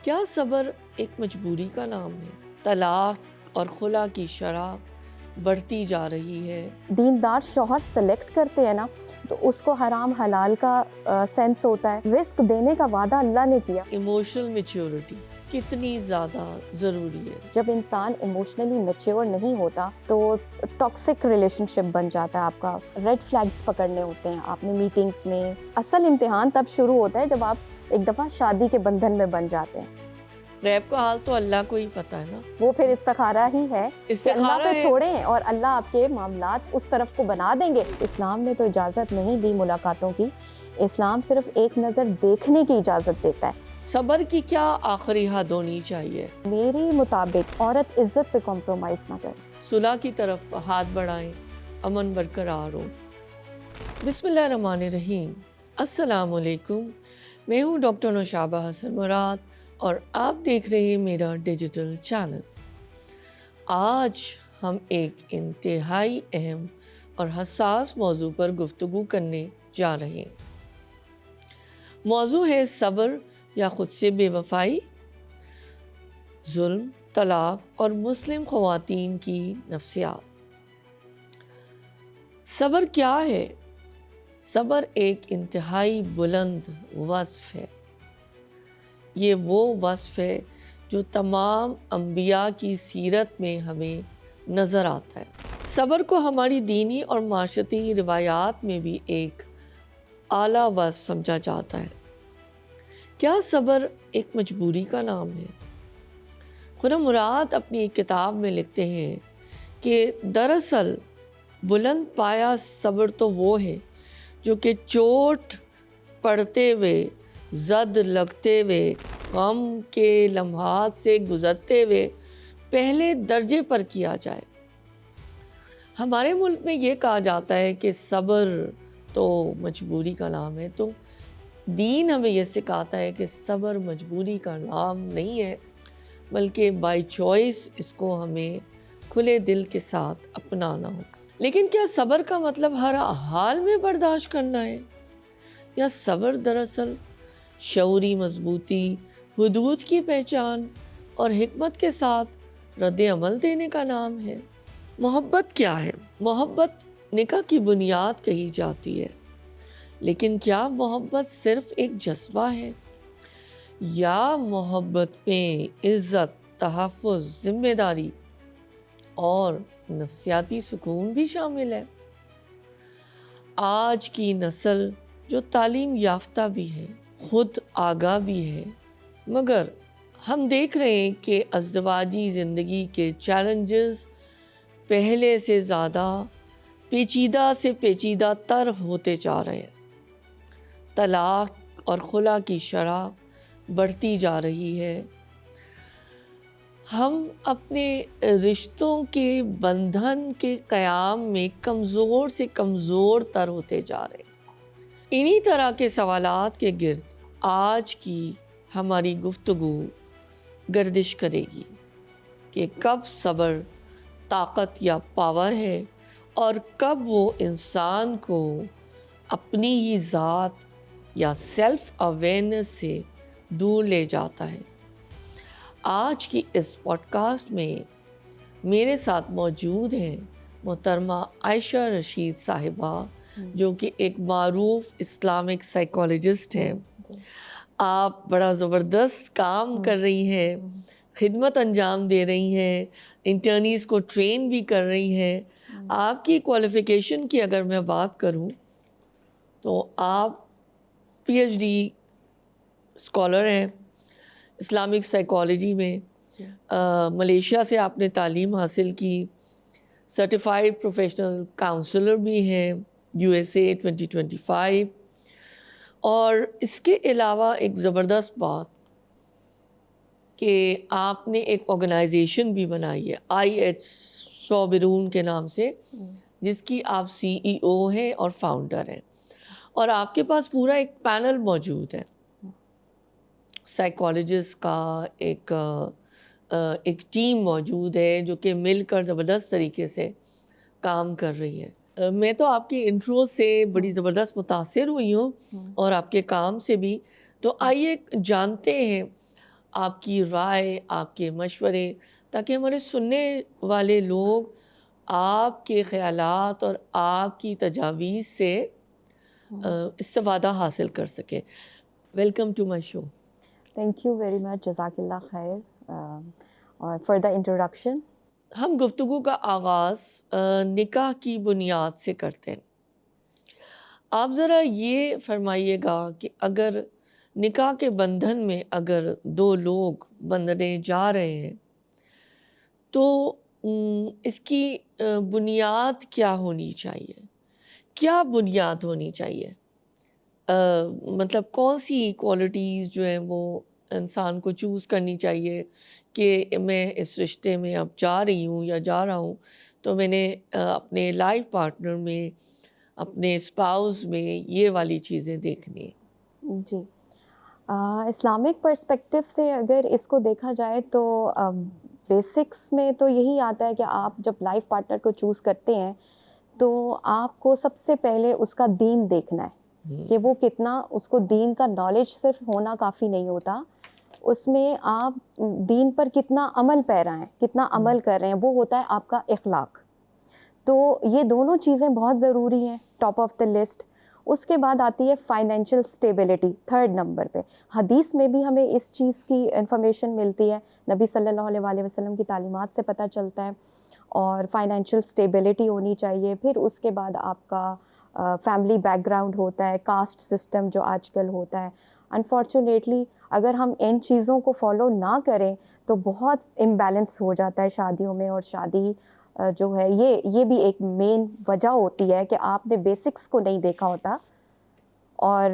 کیا صبر ایک مجبوری کا نام ہے؟ طلاق اور خلا کی شرح بڑھتی جا رہی ہے۔ دیندار شوہر سلیکٹ کرتے ہیں نا تو اس کو حرام حلال کا سینس ہوتا ہے. رسک دینے کا وعدہ اللہ نے کیا. ایموشنل میچیورٹی کتنی زیادہ ضروری ہے؟ جب انسان ایموشنلی میچیور نہیں ہوتا تو ٹاکسک ریلیشن شپ بن جاتا ہے. آپ کا ریڈ فلیگز پکڑنے ہوتے ہیں آپ نے میٹنگز میں. اصل امتحان تب شروع ہوتا ہے جب آپ ایک دفعہ شادی کے بندھن میں بن جاتے ہیں. غیب کا حال تو اللہ کو ہی پتہ ہے نا. وہ پھر استخارہ ہی ہے کہ اللہ استخارہ پہ ہے. چھوڑیں اور اللہ آپ کے معاملات اس طرف کو بنا دیں گے. اسلام نے تو اجازت نہیں دی ملاقاتوں کی. اسلام صرف ایک نظر دیکھنے کی اجازت دیتا ہے. صبر کی کیا آخری حد ہونی چاہیے؟ میری مطابق عورت عزت پہ کمپرومائز نہ کرے. صلح کی طرف ہاتھ بڑھائیں، امن برقرار ہو. بسم اللہ الرحمن الرحیم. السلام علیکم. میں ہوں ڈاکٹر نوشابہ حسن مراد اور آپ دیکھ رہے ہیں میرا ڈیجیٹل چینل. آج ہم ایک انتہائی اہم اور حساس موضوع پر گفتگو کرنے جا رہے ہیں. موضوع ہے صبر یا خود سے بے وفائی، ظلم، طلاق اور مسلم خواتین کی نفسیات. صبر کیا ہے؟ صبر ایک انتہائی بلند وصف ہے. یہ وہ وصف ہے جو تمام انبیاء کی سیرت میں ہمیں نظر آتا ہے. صبر کو ہماری دینی اور معاشرتی روایات میں بھی ایک اعلیٰ وصف سمجھا جاتا ہے. کیا صبر ایک مجبوری کا نام ہے؟ خدا مراد اپنی ایک کتاب میں لکھتے ہیں کہ دراصل بلند پایا صبر تو وہ ہے جو کہ چوٹ پڑتے ہوئے، زد لگتے ہوئے، غم کے لمحات سے گزرتے ہوئے پہلے درجے پر کیا جائے. ہمارے ملک میں یہ کہا جاتا ہے کہ صبر تو مجبوری کا نام ہے، تو دین ہمیں یہ سکھاتا ہے کہ صبر مجبوری کا نام نہیں ہے بلکہ بائی چوائس اس کو ہمیں کھلے دل کے ساتھ اپنانا ہوگا. لیکن کیا صبر کا مطلب ہر حال میں برداشت کرنا ہے؟ یا صبر دراصل شعوری مضبوطی، حدود کی پہچان اور حکمت کے ساتھ رد عمل دینے کا نام ہے؟ محبت کیا ہے؟ محبت نکاح کی بنیاد کہی جاتی ہے، لیکن کیا محبت صرف ایک جذبہ ہے یا محبت میں عزت، تحفظ، ذمہ داری اور نفسیاتی سکون بھی شامل ہے؟ آج کی نسل جو تعلیم یافتہ بھی ہے، خود آگاہ بھی ہے، مگر ہم دیکھ رہے ہیں کہ ازدواجی زندگی کے چیلنجز پہلے سے زیادہ پیچیدہ سے پیچیدہ تر ہوتے جا رہے ہیں. طلاق اور خلا کی شرح بڑھتی جا رہی ہے. ہم اپنے رشتوں کے بندھن کے قیام میں کمزور سے کمزور تر ہوتے جا رہے ہیں. انہی طرح کے سوالات کے گرد آج کی ہماری گفتگو گردش کرے گی کہ کب صبر طاقت یا پاور ہے اور کب وہ انسان کو اپنی ہی ذات یا سیلف اویئرنیس سے دور لے جاتا ہے. آج کی اس پوڈ کاسٹ میں میرے ساتھ موجود ہیں محترمہ عائشہ رشید صاحبہ، جو کہ ایک معروف اسلامک سائیکالوجسٹ ہیں. آپ بڑا زبردست کام کر رہی ہیں، خدمت انجام دے رہی ہیں، انٹرنیز کو ٹرین بھی کر رہی ہیں. آپ کی کوالیفیکیشن کی اگر میں بات کروں تو آپ پی ایچ ڈی اسکالر ہیں اسلامک سائیکالوجی میں. ملیشیا سے آپ نے تعلیم حاصل کی، سرٹیفائیڈ پروفیشنل کاؤنسلر بھی ہیں USA 2025. اور اس کے علاوہ ایک زبردست بات کہ آپ نے ایک آرگنائزیشن بھی بنائی ہے IH صابرون کے نام سے، جس کی آپ CEO ہیں اور فاؤنڈر ہیں. اور آپ کے پاس پورا ایک پینل موجود ہے سائیکالوجسٹ کا، ایک ٹیم موجود ہے جو کہ مل کر زبردست طریقے سے کام کر رہی ہے. میں تو آپ کی انٹرو سے بڑی زبردست متاثر ہوئی ہوں اور آپ کے کام سے بھی. تو آئیے جانتے ہیں آپ کی رائے، آپ کے مشورے، تاکہ ہمارے سننے والے لوگ آپ کے خیالات اور آپ کی تجاویز سے استفادہ حاصل کر سکیں. Welcome to my show. Thank you very much, جزاک اللہ خیر اور فار دا انٹروڈکشن. ہم گفتگو کا آغاز نکاح کی بنیاد سے کرتے ہیں. آپ ذرا یہ فرمائیے گا کہ اگر نکاح کے بندھن میں اگر دو لوگ بندھنے جا رہے ہیں تو اس کی بنیاد کیا ہونی چاہیے؟ کیا بنیاد ہونی چاہیے؟ مطلب کون سی کوالٹیز جو ہیں وہ انسان کو چوز کرنی چاہیے کہ میں اس رشتے میں اب جا رہی ہوں یا جا رہا ہوں تو میں نے اپنے لائف پارٹنر میں، اپنے اسپاؤس میں یہ والی چیزیں دیکھنی ہیں. جی، اسلامک پرسپیکٹو سے اگر اس کو دیکھا جائے تو بیسکس میں تو یہی آتا ہے کہ آپ جب لائف پارٹنر کو چوز کرتے ہیں تو آپ کو سب سے پہلے اس کا دین دیکھنا ہے کہ وہ کتنا، اس کو دین کا نالج صرف ہونا کافی نہیں ہوتا، اس میں آپ دین پر کتنا عمل پیرا ہیں، کتنا عمل کر رہے ہیں، وہ ہوتا ہے آپ کا اخلاق. تو یہ دونوں چیزیں بہت ضروری ہیں، ٹاپ آف دا لسٹ. اس کے بعد آتی ہے فائنینشیل اسٹیبلٹی تھرڈ نمبر پہ. حدیث میں بھی ہمیں اس چیز کی انفارمیشن ملتی ہے، نبی صلی اللہ علیہ وسلم کی تعلیمات سے پتہ چلتا ہے. اور فائنینشیل اسٹیبلٹی ہونی چاہیے. پھر اس کے بعد آپ کا فیملی بیک گراؤنڈ ہوتا ہے، کاسٹ سسٹم جو آج کل ہوتا ہے. انفارچونیٹلی اگر ہم ان چیزوں کو فالو نہ کریں تو بہت امبیلنس ہو جاتا ہے شادیوں میں، اور شادی جو ہے یہ بھی ایک مین وجہ ہوتی ہے کہ آپ نے بیسکس کو نہیں دیکھا ہوتا، اور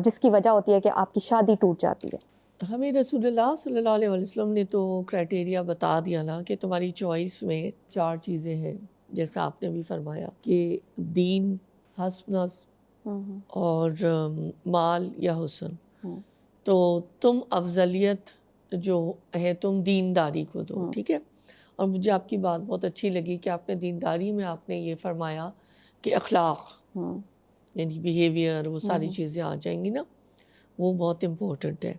جس کی وجہ ہوتی ہے کہ آپ کی شادی ٹوٹ جاتی ہے. ہمیں رسول اللہ صلی اللہ علیہ وسلم نے تو کرائٹیریا بتا دیا نا کہ تمہاری چوائس میں 4 چیزیں ہیں، جیسا آپ نے بھی فرمایا کہ دین، حسب نسب اور مال یا حسن. تو تم افضلیت جو ہے تم دینداری کو دو، ٹھیک ہے. اور مجھے آپ کی بات بہت اچھی لگی کہ آپ نے دینداری میں آپ نے یہ فرمایا کہ اخلاق یعنی بیہیویئر، وہ ساری چیزیں آ جائیں گی نا، وہ بہت امپورٹنٹ ہے.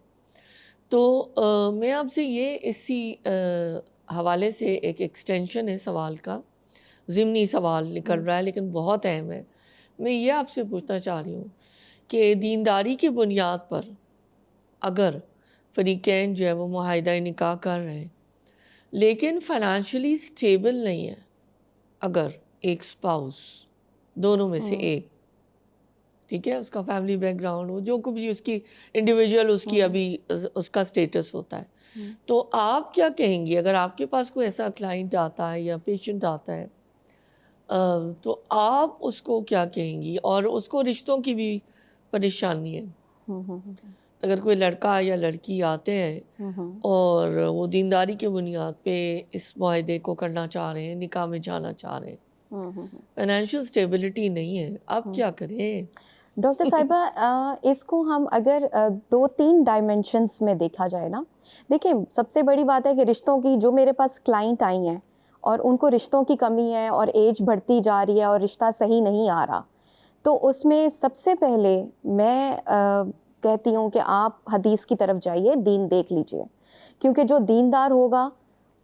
تو میں آپ سے یہ اسی حوالے سے ایک ایکسٹینشن ہے سوال کا، ضمنی سوال نکل رہا ہے لیکن بہت اہم ہے. میں یہ آپ سے پوچھنا چاہ رہی ہوں کہ دینداری کی بنیاد پر اگر فریقین جو ہے وہ معاہدہ نکاح کر رہے ہیں لیکن فائنانشلی سٹیبل نہیں ہے، اگر ایک سپاؤس دونوں میں سے ایک، ٹھیک ہے، اس کا فیملی بیک گراؤنڈ ہو، جو کچھ بھی اس کی انڈیویجول اس کی ابھی اس کا سٹیٹس ہوتا ہے، تو آپ کیا کہیں گی اگر آپ کے پاس کوئی ایسا کلائنٹ آتا ہے یا پیشنٹ آتا ہے تو آپ اس کو کیا کہیں گی؟ اور اس کو رشتوں کی بھی پریشانی ہے. اگر کوئی لڑکا یا لڑکی آتے ہیں اور وہ دینداری کے بنیاد پہ اس معاہدے کو کرنا چاہ رہے ہیں، نکاح میں جانا چاہ رہے ہیں، فائنینشیل سٹیبلٹی نہیں ہے، آپ کیا کریں؟ ڈاکٹر صاحبہ اس کو ہم اگر 2-3 ڈائمینشنس میں دیکھا جائے نا، دیکھیں سب سے بڑی بات ہے کہ رشتوں کی، جو میرے پاس کلائنٹ آئی ہیں اور ان کو رشتوں کی کمی ہے اور ایج بڑھتی جا رہی ہے اور رشتہ صحیح نہیں آ رہا، تو اس میں سب سے پہلے میں کہتی ہوں کہ آپ حدیث کی طرف جائیے، دین دیکھ لیجئے، کیونکہ جو دیندار ہوگا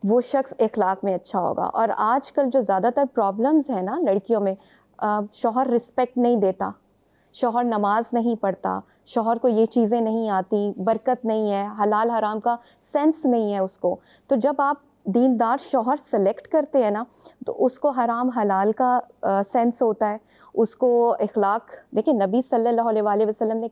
وہ شخص اخلاق میں اچھا ہوگا. اور آج کل جو زیادہ تر پرابلمز ہیں نا لڑکیوں میں، شوہر رسپیکٹ نہیں دیتا، شوہر نماز نہیں پڑھتا، شوہر کو یہ چیزیں نہیں آتی، برکت نہیں ہے، حلال حرام کا سینس نہیں ہے اس کو. تو جب آپ دیندار شوہر سلیکٹ کرتے ہیں نا تو اس کو حرام حلال کا سینس ہوتا ہے، اس کو اخلاق. دیکھیں نبی صلی اللہ علیہ وسلم نے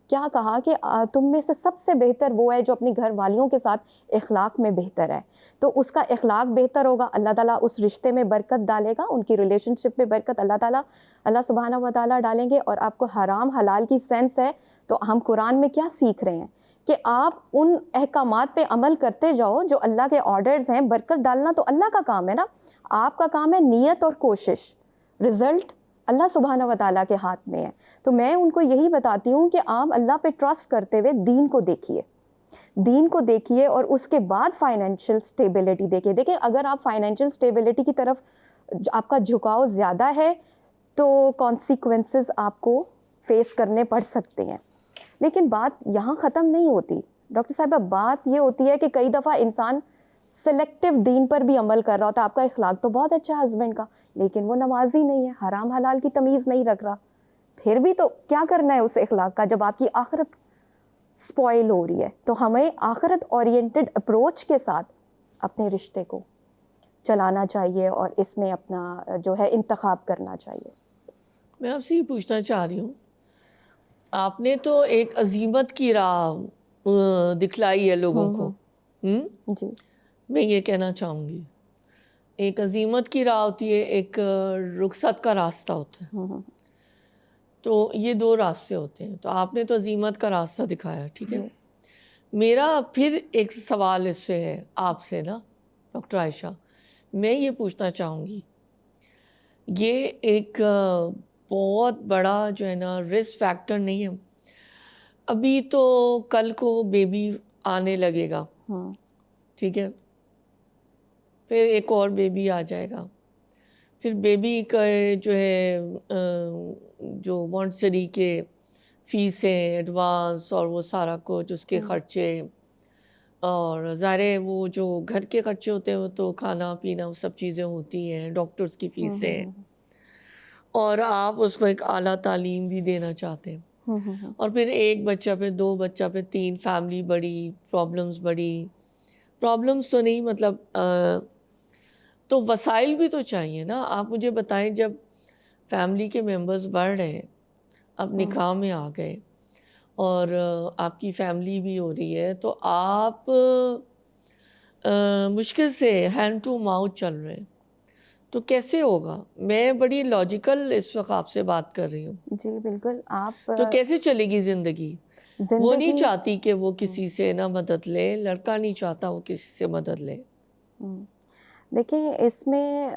کیا کہا کہ تم میں سے سب سے بہتر وہ ہے جو اپنی گھر والیوں کے ساتھ اخلاق میں بہتر ہے. تو اس کا اخلاق بہتر ہوگا، اللہ تعالیٰ اس رشتے میں برکت ڈالے گا، ان کی ریلیشن شپ میں برکت اللہ سبحانہ و تعالیٰ ڈالیں گے. اور آپ کو حرام حلال کی سینس ہے تو ہم قرآن میں کیا سیکھ رہے ہیں کہ آپ ان احکامات پہ عمل کرتے جاؤ جو اللہ کے آرڈرز ہیں. برکت ڈالنا تو اللہ کا کام ہے نا، آپ کا کام ہے نیت اور کوشش، رزلٹ اللہ سبحانہ و تعالیٰ کے ہاتھ میں ہے. تو میں ان کو یہی بتاتی ہوں کہ آپ اللہ پہ ٹرسٹ کرتے ہوئے دین کو دیکھیے اور اس کے بعد فائنینشیل سٹیبلٹی دیکھیں. اگر آپ فائنینشیل سٹیبلٹی کی طرف آپ کا جھکاؤ زیادہ ہے تو کانسیکوینسز آپ کو فیس کرنے پڑ سکتے ہیں. لیکن بات یہاں ختم نہیں ہوتی. ڈاکٹر صاحبہ بات یہ ہوتی ہے کہ کئی دفعہ انسان سلیکٹیو دین پر بھی عمل کر رہا ہوتا ہے. آپ کا اخلاق تو بہت اچھا ہے ہسبینڈ کا, لیکن وہ نمازی نہیں ہے, حرام حلال کی تمیز نہیں رکھ رہا. پھر بھی تو کیا کرنا ہے اس اخلاق کا جب آپ کی آخرت سپوائل ہو رہی ہے. تو ہمیں آخرت اورینٹڈ اپروچ کے ساتھ اپنے رشتے کو چلانا چاہیے اور اس میں اپنا جو ہے انتخاب کرنا چاہیے. میں آپ سے یہ پوچھنا چاہ رہی ہوں, آپ نے تو ایک عزیمت کی راہ دکھلائی ہے لوگوں کو. جی میں یہ کہنا چاہوں گی, ایک عزیمت کی راہ ہوتی ہے, ایک رخصت کا راستہ ہوتا ہے. تو یہ دو راستے ہوتے ہیں. تو آپ نے تو عزیمت کا راستہ دکھایا, ٹھیک ہے. میرا پھر ایک سوال اس سے ہے آپ سے نا ڈاکٹر عائشہ, میں یہ پوچھنا چاہوں گی, یہ ایک بہت بڑا جو ہے نا رسک فیکٹر نہیں ہے؟ ابھی تو کل کو بیبی آنے لگے گا, ٹھیک ہے, پھر ایک اور بیبی آ جائے گا, پھر بیبی کا جو ہے جو مونٹسری کے فیسیں ایڈوانس اور وہ سارا کچھ اس کے خرچے, اور ظاہر ہے وہ جو گھر کے خرچے ہوتے ہیں وہ تو کھانا پینا وہ سب چیزیں ہوتی ہیں, ڈاکٹرز کی فیسیں, اور آپ اس کو ایک اعلیٰ تعلیم بھی دینا چاہتے ہیں, اور پھر ایک بچہ, پھر دو بچہ, پھر تین, فیملی بڑی, پرابلمس تو نہیں مطلب تو وسائل بھی تو چاہیے نا. آپ مجھے بتائیں, جب فیملی کے ممبرز بڑھ رہے ہیں, اب نکاح میں آ گئے اور آپ کی فیملی بھی ہو رہی ہے, تو آپ مشکل سے ہینڈ ٹو ماؤتھ چل رہے ہیں, تو کیسے ہوگا؟ میں بڑی لاجیکل اس وقت آپ سے بات کر رہی ہوں. جی بالکل. آپ تو کیسے چلے گی زندگی؟ وہ نہیں چاہتی کہ وہ کسی سے نہ مدد لے, لڑکا نہیں چاہتا وہ کسی سے مدد لے. دیکھیں اس میں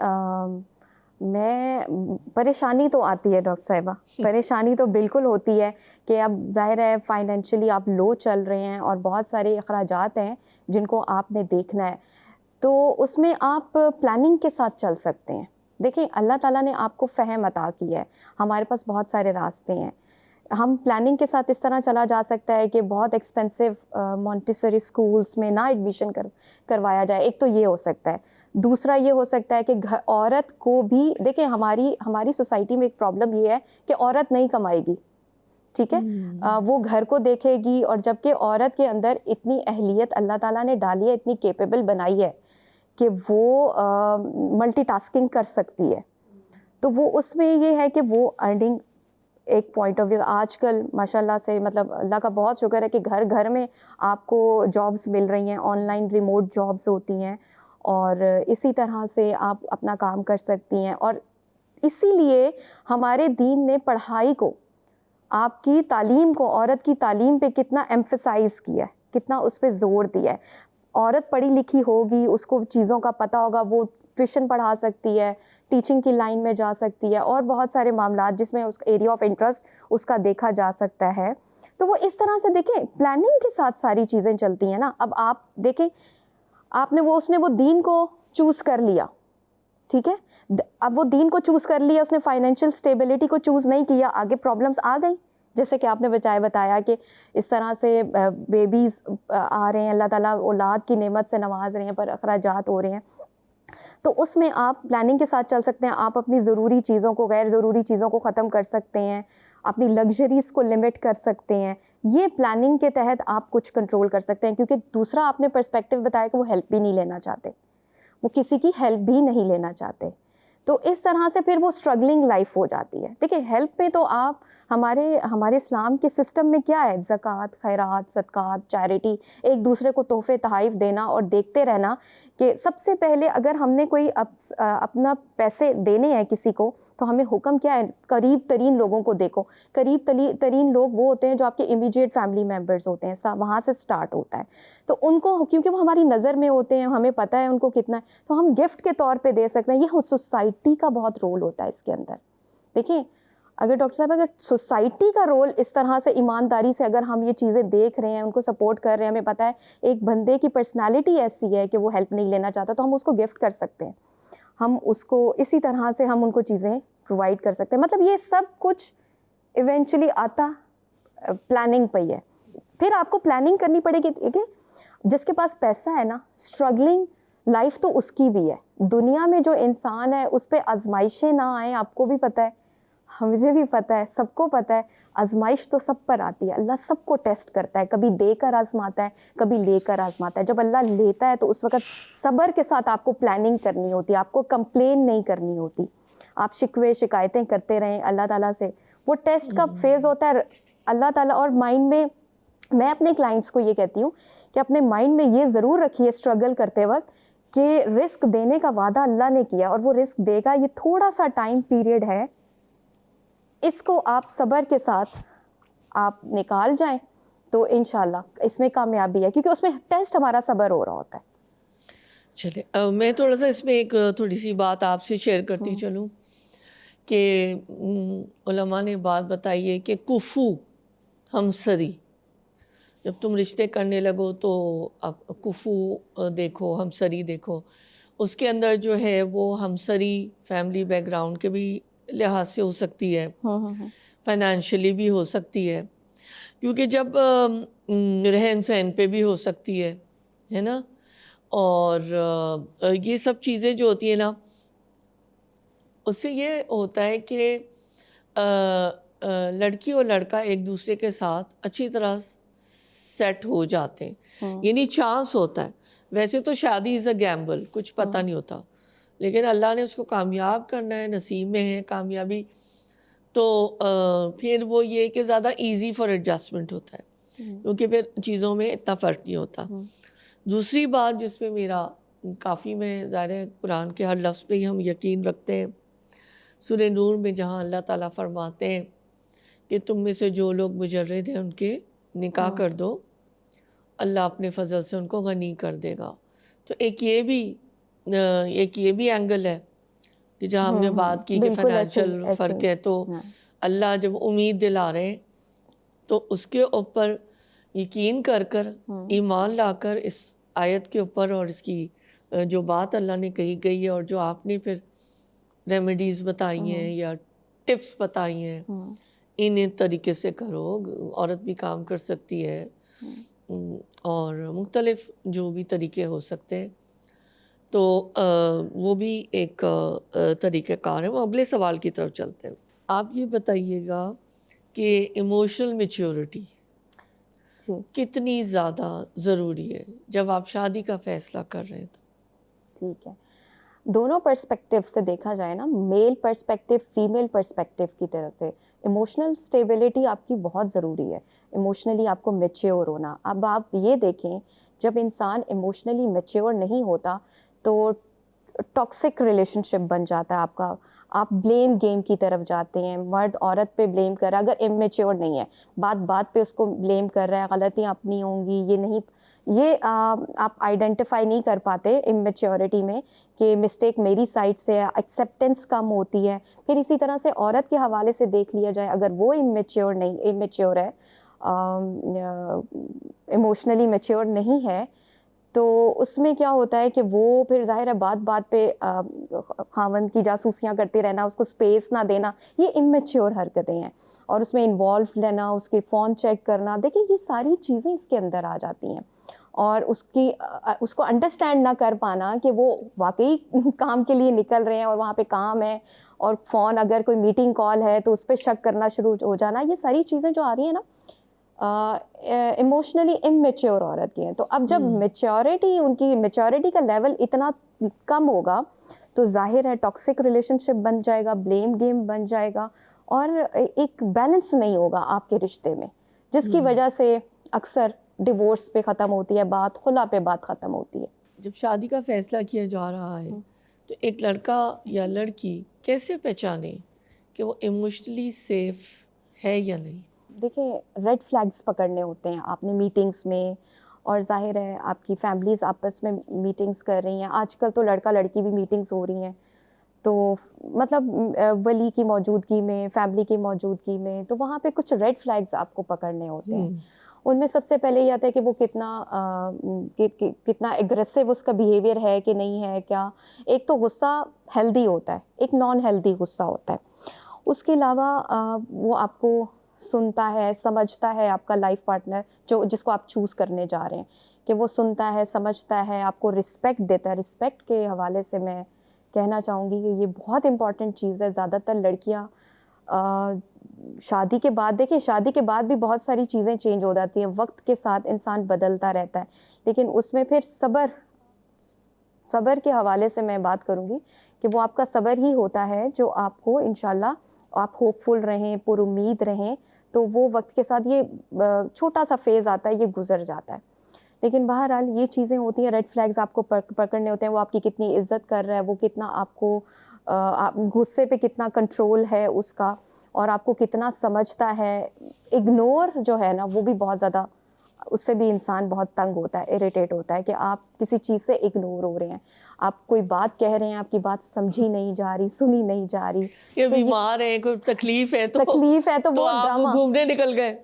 پریشانی تو آتی ہے ڈاکٹر صاحبہ, پریشانی تو بالکل ہوتی ہے کہ اب ظاہر ہے فائنینشلی آپ لو چل رہے ہیں اور بہت سارے اخراجات ہیں جن کو آپ نے دیکھنا ہے. تو اس میں آپ پلاننگ کے ساتھ چل سکتے ہیں. دیکھیں اللہ تعالیٰ نے آپ کو فہم عطا کی ہے, ہمارے پاس بہت سارے راستے ہیں. ہم پلاننگ کے ساتھ اس طرح چلا جا سکتا ہے کہ بہت ایکسپینسو مونٹیسری اسکولس میں نہ ایڈمیشن کروایا جائے. ایک تو یہ ہو سکتا ہے. دوسرا یہ ہو سکتا ہے کہ عورت کو بھی, دیکھیں ہماری سوسائٹی میں ایک پرابلم یہ ہے کہ عورت نہیں کمائے گی, ٹھیک ہے, وہ گھر کو دیکھے گی, اور جبکہ عورت کے اندر اتنی اہلیت اللہ تعالیٰ نے ڈالی ہے, اتنی کیپیبل بنائی ہے کہ وہ ملٹی ٹاسکنگ کر سکتی ہے. تو وہ اس میں یہ ہے کہ وہ ارننگ ایک پوائنٹ آف ویو آج کل ماشاء اللہ سے, مطلب اللہ کا بہت شکر ہے کہ گھر گھر میں آپ کو جابس مل رہی ہیں, آن لائن ریموٹ جابس ہوتی ہیں, اور اسی طرح سے آپ اپنا کام کر سکتی ہیں. اور اسی لیے ہمارے دین نے پڑھائی کو, آپ کی تعلیم کو, عورت کی تعلیم پہ کتنا ایمفسائز کیا ہے, کتنا اس پہ زور دیا ہے. عورت پڑھی لکھی ہوگی, اس کو چیزوں کا پتہ ہوگا, وہ ٹیوشن پڑھا سکتی ہے, ٹیچنگ کی لائن میں جا سکتی ہے, اور بہت سارے معاملات جس میں اس ایریا آف انٹرسٹ اس کا دیکھا جا سکتا ہے. تو وہ اس طرح سے دیکھیں پلاننگ کے ساتھ ساری چیزیں چلتی ہیں نا. اب آپ دیکھیں, آپ نے اس نے وہ دین کو چوز کر لیا, ٹھیک ہے, اب وہ دین کو چوز کر لیا, اس نے فائنینشیل اسٹیبلٹی کو چوز نہیں کیا, آگے پرابلمس آ گئی. جیسے کہ آپ نے بتایا کہ اس طرح سے بیبیز آ رہے ہیں, اللہ تعالیٰ اولاد کی نعمت سے نواز رہے ہیں, پر اخراجات ہو رہے ہیں. تو اس میں آپ پلاننگ کے ساتھ چل سکتے ہیں. آپ اپنی ضروری چیزوں کو, غیر ضروری چیزوں کو ختم کر سکتے ہیں, اپنی لگژریز کو لمٹ کر سکتے ہیں. یہ پلاننگ کے تحت آپ کچھ کنٹرول کر سکتے ہیں, کیونکہ دوسرا آپ نے پرسپیکٹیو بتایا کہ وہ ہیلپ بھی نہیں لینا چاہتے, وہ کسی کی ہیلپ بھی نہیں لینا چاہتے. تو اس طرح سے پھر وہ اسٹرگلنگ لائف ہو جاتی ہے. دیکھیں ہیلپ پہ تو آپ ہمارے اسلام کے سسٹم میں کیا ہے, زکوٰۃ, خیرات, صدقات, چیریٹی, ایک دوسرے کو تحفے تحائف دینا اور دیکھتے رہنا کہ سب سے پہلے اگر ہم نے کوئی اپنا پیسے دینے ہیں کسی کو, تو ہمیں حکم کیا ہے, قریب ترین لوگوں کو دیکھو. قریب ترین لوگ وہ ہوتے ہیں جو آپ کے امیڈیٹ فیملی ممبرز ہوتے ہیں, وہاں سے سٹارٹ ہوتا ہے. تو ان کو, کیونکہ وہ ہماری نظر میں ہوتے ہیں, ہمیں پتہ ہے ان کو کتنا ہے, تو ہم گفٹ کے طور پہ دے سکتے ہیں. یہ سوسائٹی کا بہت رول ہوتا ہے اس کے اندر. دیکھیں اگر ڈاکٹر صاحب, اگر سوسائٹی کا رول اس طرح سے ایمانداری سے اگر ہم یہ چیزیں دیکھ رہے ہیں, ان کو سپورٹ کر رہے ہیں, ہمیں پتہ ہے ایک بندے کی پرسنالٹی ایسی ہے کہ وہ ہیلپ نہیں لینا چاہتا, تو ہم اس کو گفٹ کر سکتے ہیں, ہم اس کو اسی طرح سے ہم ان کو چیزیں پرووائڈ کر سکتے ہیں. مطلب یہ سب کچھ ایونچولی آتا پلاننگ پہ ہی ہے. پھر آپ کو پلاننگ کرنی پڑے گی. دیکھیں جس کے پاس پیسہ ہے نا, اسٹرگلنگ لائف تو اس کی بھی ہے. دنیا میں جو انسان ہے اس پہ آزمائشیں نہ آئیں, آپ کو بھی پتہ ہے, مجھے بھی پتہ ہے, سب کو پتہ ہے, آزمائش تو سب پر آتی ہے. اللہ سب کو ٹیسٹ کرتا ہے, کبھی دے کر آزماتا ہے, کبھی لے کر آزماتا ہے. جب اللہ لیتا ہے تو اس وقت صبر کے ساتھ آپ کو پلاننگ کرنی ہوتی ہے, آپ کو کمپلین نہیں کرنی ہوتی. آپ شکوے شکایتیں کرتے رہیں اللہ تعالیٰ سے. وہ ٹیسٹ کا فیز ہوتا ہے اللہ تعالیٰ. اور مائنڈ میں اپنے کلائنٹس کو یہ کہتی ہوں کہ اپنے مائنڈ میں یہ ضرور رکھیے اسٹرگل کرتے وقت کہ رسک دینے کا وعدہ اللہ نے کیا اور وہ رسک دے گا. یہ تھوڑا سا ٹائم پیریڈ ہے, اس کو آپ صبر کے ساتھ آپ نکال جائیں تو انشاءاللہ اس میں کامیابی ہے, کیونکہ اس میں ٹیسٹ ہمارا صبر ہو رہا ہوتا ہے. چلے میں تھوڑا سا اس میں ایک تھوڑی سی بات آپ سے شیئر کرتی چلوں کہ علماء نے بات بتائی ہے کہ کفو ہمسری, جب تم رشتے کرنے لگو تو اب کفو دیکھو, ہمسری دیکھو. اس کے اندر جو ہے وہ ہمسری فیملی بیک گراؤنڈ کے بھی لحاظ سے ہو سکتی ہے, فائنینشلی بھی ہو سکتی ہے, کیونکہ جب رہن سہن پہ بھی ہو سکتی ہے نا. اور یہ سب چیزیں جو ہوتی ہیں نا, اس سے یہ ہوتا ہے کہ لڑکی اور لڑکا ایک دوسرے کے ساتھ اچھی طرح سیٹ ہو جاتے ہیں. یعنی چانس ہوتا ہے. ویسے تو شادی از اے گیمبل, کچھ پتہ نہیں ہوتا, لیکن اللہ نے اس کو کامیاب کرنا ہے, نصیب میں ہے کامیابی, تو پھر وہ یہ کہ زیادہ ایزی فار ایڈجسٹمنٹ ہوتا ہے, کیونکہ پھر چیزوں میں اتنا فرق نہیں ہوتا. دوسری بات جس میں میرا کافی, میں ظاہر ہے قرآن کے ہر لفظ پہ ہی ہم یقین رکھتے ہیں, سورہ نور میں جہاں اللہ تعالیٰ فرماتے ہیں کہ تم میں سے جو لوگ مجرد ہیں ان کے نکاح کر دو, اللہ اپنے فضل سے ان کو غنی کر دے گا. تو ایک یہ بھی اینگل ہے کہ جہاں ہم نے بات کی کہ فائنینشیل فرق ہے, تو اللہ جب امید دلا رہے ہیں تو اس کے اوپر یقین کر ایمان لا کر اس آیت کے اوپر اور اس کی جو بات اللہ نے کہی گئی ہے اور جو آپ نے پھر ریمیڈیز بتائی ہیں یا ٹپس بتائی ہیں, ان طریقے سے کرو. عورت بھی کام کر سکتی ہے اور مختلف جو بھی طریقے ہو سکتے ہیں, تو وہ بھی ایک طریقہ کار ہے. وہ اگلے سوال کی طرف چلتے ہیں. آپ یہ بتائیے گا کہ ایموشنل میچیورٹی کتنی زیادہ ضروری ہے جب آپ شادی کا فیصلہ کر رہے ہیں؟ تو ٹھیک ہے, دونوں پرسپیکٹیو سے دیکھا جائے نا, میل پرسپیکٹیو فیمیل پرسپیکٹیو کی طرف سے, ایموشنل اسٹیبلٹی آپ کی بہت ضروری ہے. ایموشنلی آپ کو میچیور ہونا. اب آپ یہ دیکھیں جب انسان ایموشنلی میچیور نہیں ہوتا تو ٹاکسک ریلیشن شپ بن جاتا ہے آپ کا. آپ بلیم گیم کی طرف جاتے ہیں, مرد عورت پہ بلیم کر رہا ہے, اگر امیچیور نہیں ہے, بات پہ اس کو بلیم کر رہا ہے, غلطیاں اپنی ہوں گی, یہ نہیں, یہ آپ آئیڈینٹیفائی نہیں کر پاتے امیچیورٹی میں کہ مسٹیک میری سائڈ سے ہے, ایکسیپٹنس کم ہوتی ہے. پھر اسی طرح سے عورت کے حوالے سے دیکھ لیا جائے, اگر وہ امیچیور ہے, ایموشنلی میچیور نہیں ہے, تو اس میں کیا ہوتا ہے کہ وہ پھر ظاہر ہے بات پہ خاوند کی جاسوسیاں کرتے رہنا, اس کو اسپیس نہ دینا, یہ امیچیور حرکتیں ہیں. اور اس میں انوالو لینا, اس کے فون چیک کرنا, دیکھیں یہ ساری چیزیں اس کے اندر آ جاتی ہیں. اور اس کو انڈرسٹینڈ نہ کر پانا کہ وہ واقعی کام کے لیے نکل رہے ہیں اور وہاں پہ کام ہے, اور فون اگر کوئی میٹنگ کال ہے تو اس پہ شک کرنا شروع ہو جانا, یہ ساری چیزیں جو آ رہی ہیں نا ایموشنلی امیچیور عورت کی ہیں. تو اب جب میچیورٹی, ان کی میچیورٹی کا لیول اتنا کم ہوگا تو ظاہر ہے ٹاکسک ریلیشن شپ بن جائے گا, بلیم گیم بن جائے گا, اور ایک بیلنس نہیں ہوگا آپ کے رشتے میں, جس کی وجہ سے اکثر ڈیورس پہ ختم ہوتی ہے بات, خلا پہ بات ختم ہوتی ہے. جب شادی کا فیصلہ کیا جا رہا ہے تو ایک لڑکا یا لڑکی کیسے پہچانے کہ وہ ایموشنلی سیف ہے یا نہیں؟ دیکھیں ریڈ فلیگز پکڑنے ہوتے ہیں آپ نے میٹنگز میں, اور ظاہر ہے آپ کی فیملیز آپس میں میٹنگز کر رہی ہیں, آج کل تو لڑکا لڑکی بھی میٹنگز ہو رہی ہیں, تو مطلب ولی کی موجودگی میں, فیملی کی موجودگی میں, تو وہاں پہ کچھ ریڈ فلیگز آپ کو پکڑنے ہوتے ہیں. ان میں سب سے پہلے یہ آتا ہے کہ وہ کتنا ایگریسو اس کا بیہیویئر ہے کہ نہیں ہے کیا. ایک تو غصہ ہیلدی ہوتا ہے, ایک نان ہیلدی غصہ ہوتا ہے. اس کے علاوہ وہ آپ کو سنتا ہے سمجھتا ہے آپ کا لائف پارٹنر جس کو آپ چوز کرنے جا رہے ہیں, کہ وہ سنتا ہے سمجھتا ہے, آپ کو رسپیکٹ دیتا ہے. رسپیکٹ کے حوالے سے میں کہنا چاہوں گی کہ یہ بہت امپورٹنٹ چیز ہے. زیادہ تر لڑکیاں شادی کے بعد, دیکھیں شادی کے بعد بھی بہت ساری چیزیں چینج ہو جاتی ہیں, وقت کے ساتھ انسان بدلتا رہتا ہے, لیکن اس میں پھر صبر کے حوالے سے میں بات کروں گی کہ وہ آپ کا صبر ہی ہوتا ہے جو آپ کو انشاءاللہ آپ ہوپ فل رہیں, پر امید رہیں, تو وہ وقت کے ساتھ یہ چھوٹا سا فیز آتا ہے, یہ گزر جاتا ہے. لیکن بہرحال یہ چیزیں ہوتی ہیں, ریڈ فلیگز آپ کو پکڑنے ہوتے ہیں. وہ آپ کی کتنی عزت کر رہا ہے, وہ کتنا آپ کو غصے پہ کتنا کنٹرول ہے اس کا, اور آپ کو کتنا سمجھتا ہے. اگنور جو ہے نا وہ بھی بہت زیادہ, اس سے بھی انسان بہت تنگ ہوتا ہے, اریٹیٹ ہوتا ہے کہ آپ کسی چیز سے اگنور ہو رہے ہیں, آپ کوئی بات کہہ رہے ہیں, آپ کی بات سمجھی نہیں جا رہی, سنی نہیں جا رہی, یہ تو بیمار ہے, کوئی تکلیف ہے تکلیف ہے تو وہ آپ ڈرامہ. گھومنے نکل گئے,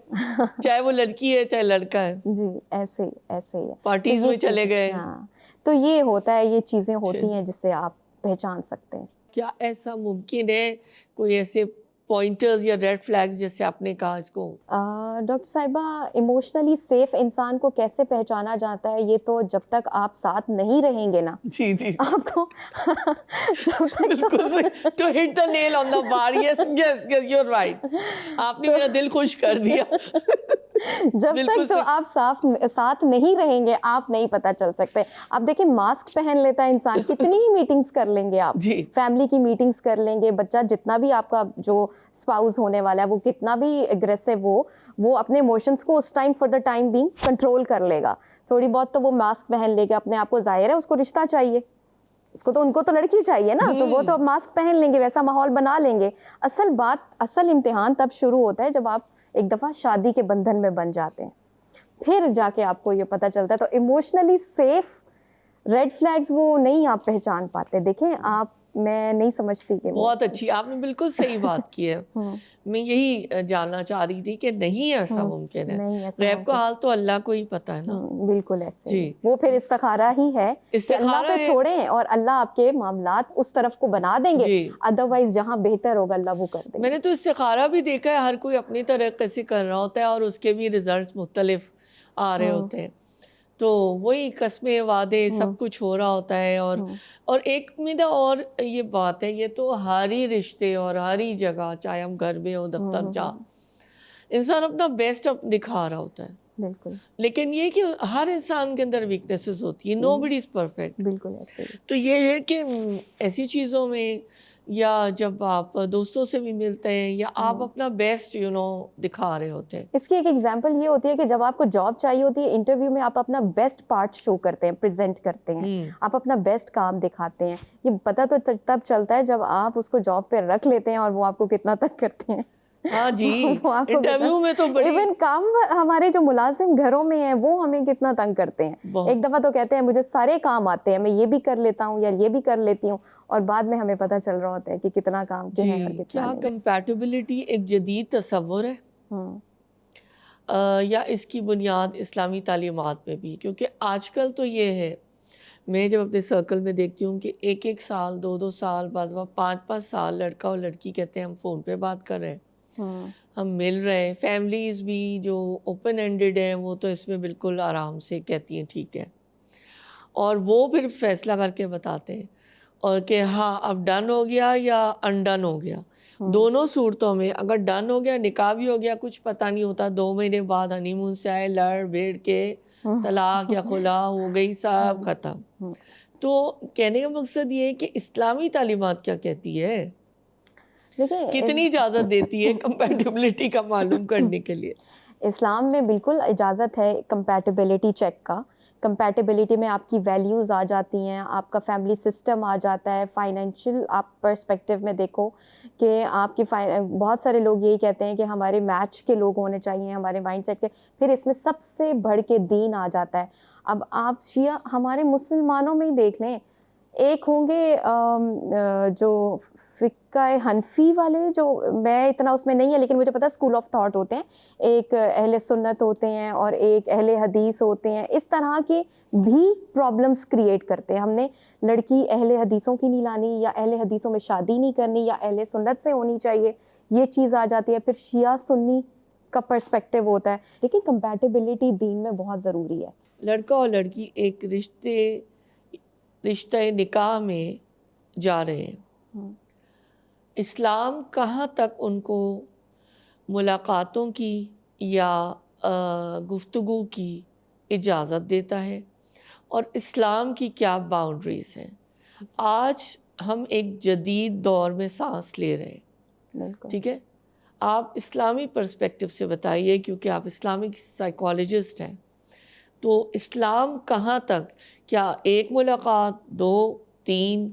چاہے وہ لڑکی ہے چاہے لڑکا ہے, جی ایسے ہی ہے, پارٹیز میں چلے گئے. ہاں تو یہ ہوتا ہے, یہ چیزیں ہوتی ہیں جس سے آپ پہچان سکتے ہیں. کیا ایسا ممکن ہے کوئی ایسے پوائنٹرز یا ریڈ فلیگز جیسے آپ نے کہا اس کو؟ ڈاکٹر صاحبہ, ایموشنلی سیف انسان کو کیسے پہچانا جاتا ہے, یہ تو جب تک آپ ساتھ نہیں رہیں گے نا, جی جی آپ کو جب تک بالکل, to hit the nail on the bar. Yes yes yes, you are right, آپ نے میرا دل خوش کر دیا. جب تک تو آپ ساتھ نہیں رہیں گے آپ نہیں پتہ چل سکتے. آپ دیکھیں ماسک پہن لیتا ہے انسان, کتنی ہی میٹنگز کر لیں گے آپ, فیملی کی میٹنگز کر لیں گے, بچہ جتنا بھی آپ کا جو اسپاؤز ہونے والا ہے وہ کتنا بھی اگریسو ہو, وہ اپنے ایموشنس کو اس time for the time being control کر لے گا. تھوڑی بہت تو وہ ماسک پہن لے گا اپنے آپ کو, ظاہر ہے اس کو رشتہ چاہیے, اس کو تو ان کو تو لڑکی چاہیے نا, تو وہ تو اب ماسک پہن لیں گے, ویسا ماحول بنا لیں گے. اصل امتحان تب شروع ہوتا ہے جب آپ ایک دفعہ شادی کے بندھن میں بن جاتے ہیں, پھر جا کے آپ کو یہ پتہ چلتا ہے. تو ایموشنلی سیف ریڈ فلیگز وہ نہیں آپ پہچان پاتے. دیکھیں آپ, میں نہیں سمجھتی کہ بہت اچھی, آپ نے بالکل صحیح بات کی ہے. میں یہی جاننا چاہ رہی تھی کہ نہیں ایسا ممکن ہے, غیب کا حال تو اللہ کو ہی پتہ ہے نا. بالکل ایسے جی, وہ پھر استخارہ ہی ہے کہ اللہ پہ چھوڑیں اور اللہ آپ کے معاملات اس طرف کو بنا دیں گے, ادروائز جہاں بہتر ہوگا اللہ وہ کر دیں گے. میں نے تو استخارہ بھی دیکھا ہے, ہر کوئی اپنی طریقے سے کر رہا ہوتا ہے اور اس کے بھی ریزلٹس مختلف آ رہے ہوتے ہیں. تو وہی قسمیں وعدے سب کچھ ہو رہا ہوتا ہے. اور ایک میرا اور یہ بات ہے, یہ تو ہر ہی رشتے اور ہر ہی جگہ, چاہے ہم گھر میں ہو دفتر جا, انسان اپنا بیسٹ دکھا رہا ہوتا ہے. بالکل, لیکن یہ کہ ہر انسان کے اندر ویکنیسز ہوتی ہیں, نو بڈی از پرفیکٹ. بالکل ایسے. تو یہ ہے کہ ایسی چیزوں میں, یا جب آپ دوستوں سے بھی ملتے ہیں, یا آپ اپنا بیسٹ دکھا رہے ہوتے ہیں. اس کی ایک ایگزامپل یہ ہوتی ہے کہ جب آپ کو جاب چاہیے ہوتی ہے, انٹرویو میں آپ اپنا بیسٹ پارٹ شو کرتے ہیں, پریزنٹ کرتے ہیں, آپ اپنا بیسٹ کام دکھاتے ہیں. یہ پتہ تو تب چلتا ہے جب آپ اس کو جاب پہ رکھ لیتے ہیں اور وہ آپ کو کتنا تک کرتے ہیں. ہاں جی, انٹرویو میں تو بڑی, ایون کام ہمارے جو ملازم گھروں میں ہیں وہ ہمیں کتنا تنگ کرتے ہیں. ایک دفعہ تو کہتے ہیں مجھے سارے کام آتے ہیں, میں یہ بھی کر لیتا ہوں یا یہ بھی کر لیتی ہوں, اور بعد میں ہمیں پتہ چل رہا ہوتا ہے کہ کتنا کام کیا ہے اور کتنا نہیں. کیا کمپیٹیبلٹی ایک جدید تصور ہے, یا اس کی بنیاد اسلامی تعلیمات میں بھی؟ کیونکہ آج کل تو یہ ہے, میں جب اپنے سرکل میں دیکھتی ہوں کہ 1 سال 2 سال, بعض وقت 5 سال لڑکا اور لڑکی کہتے ہیں ہم فون پہ بات کر رہے ہیں, ہم مل رہے ہیں. فیملیز بھی جو اوپن اینڈڈ ہیں وہ تو اس میں بالکل آرام سے کہتی ہیں ٹھیک ہے, اور وہ پھر فیصلہ کر کے بتاتے ہیں, اور کہ ہاں اب ڈن ہو گیا یا انڈن ہو گیا. دونوں صورتوں میں اگر ڈن ہو گیا, نکاح بھی ہو گیا, کچھ پتہ نہیں ہوتا, 2 مہینے بعد ہنی مون سے آئے, لڑ بھیڑ کے طلاق یا خلا ہو گئی, سب ختم. تو کہنے کا مقصد یہ ہے کہ اسلامی تعلیمات کیا کہتی ہے, کتنی اجازت دیتی ہے کمپیٹیبلٹی کا معلوم کرنے کے لیے؟ اسلام میں بالکل اجازت ہے کمپیٹیبلٹی چیک کا. کمپیٹیبلٹی میں آپ کی ویلیوز آ جاتی ہیں, آپ کا فیملی سسٹم آ جاتا ہے, فائنینشیل آپ پرسپیکٹیو میں دیکھو کہ آپ کی بہت سارے لوگ یہی کہتے ہیں کہ ہمارے میچ کے لوگ ہونے چاہیے, ہمارے مائنڈ سیٹ کے. پھر اس میں سب سے بڑھ کے دین آ جاتا ہے. اب آپ شیعہ ہمارے مسلمانوں میں ہی دیکھ لیں, ایک ہوں گے جو فقہ حنفی والے, جو میں اتنا اس میں نہیں ہے لیکن مجھے پتا اسکول آف تھاٹ ہوتے ہیں, ایک اہل سنت ہوتے ہیں اور ایک اہل حدیث ہوتے ہیں. اس طرح کے بھی پرابلمس کریٹ کرتے ہیں. ہم نے لڑکی اہل حدیثوں کی نہیں لانی, یا اہل حدیثوں میں شادی نہیں کرنی, یا اہل سنت سے ہونی چاہیے, یہ چیز آ جاتی ہے. پھر شیعہ سنی کا پرسپیکٹیو ہوتا ہے, لیکن کمپیٹیبلٹی دین میں بہت ضروری ہے. لڑکا اور لڑکی ایک رشتہ نکاح میں جا رہے ہیں, اسلام کہاں تک ان کو ملاقاتوں کی یا گفتگو کی اجازت دیتا ہے, اور اسلام کی کیا باؤنڈریز ہیں؟ آج ہم ایک جدید دور میں سانس لے رہے ہیں, ٹھیک ہے, آپ اسلامی پرسپیکٹیو سے بتائیے, کیونکہ آپ اسلامک سائیکالوجسٹ ہیں, تو اسلام کہاں تک, کیا ایک ملاقات, 2, 3,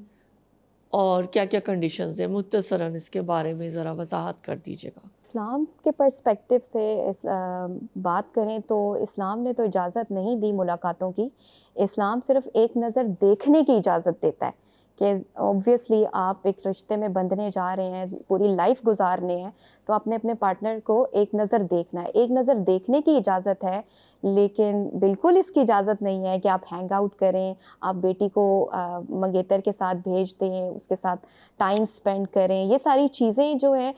اور کیا کیا کنڈیشنز ہیں؟ مختصراً اس کے بارے میں ذرا وضاحت کر دیجیے گا. اسلام کے پرسپیکٹیو سے بات کریں تو اسلام نے تو اجازت نہیں دی ملاقاتوں کی. اسلام صرف ایک نظر دیکھنے کی اجازت دیتا ہے کہ اوبویسلی آپ ایک رشتے میں بندھنے جا رہے ہیں, پوری لائف گزارنے ہیں, تو آپ نے اپنے پارٹنر کو ایک نظر دیکھنا ہے. ایک نظر دیکھنے کی اجازت ہے, لیکن بالکل اس کی اجازت نہیں ہے کہ آپ ہینگ آؤٹ کریں, آپ بیٹی کو منگیتر کے ساتھ بھیج دیں, اس کے ساتھ ٹائم اسپینڈ کریں. یہ ساری چیزیں جو ہیں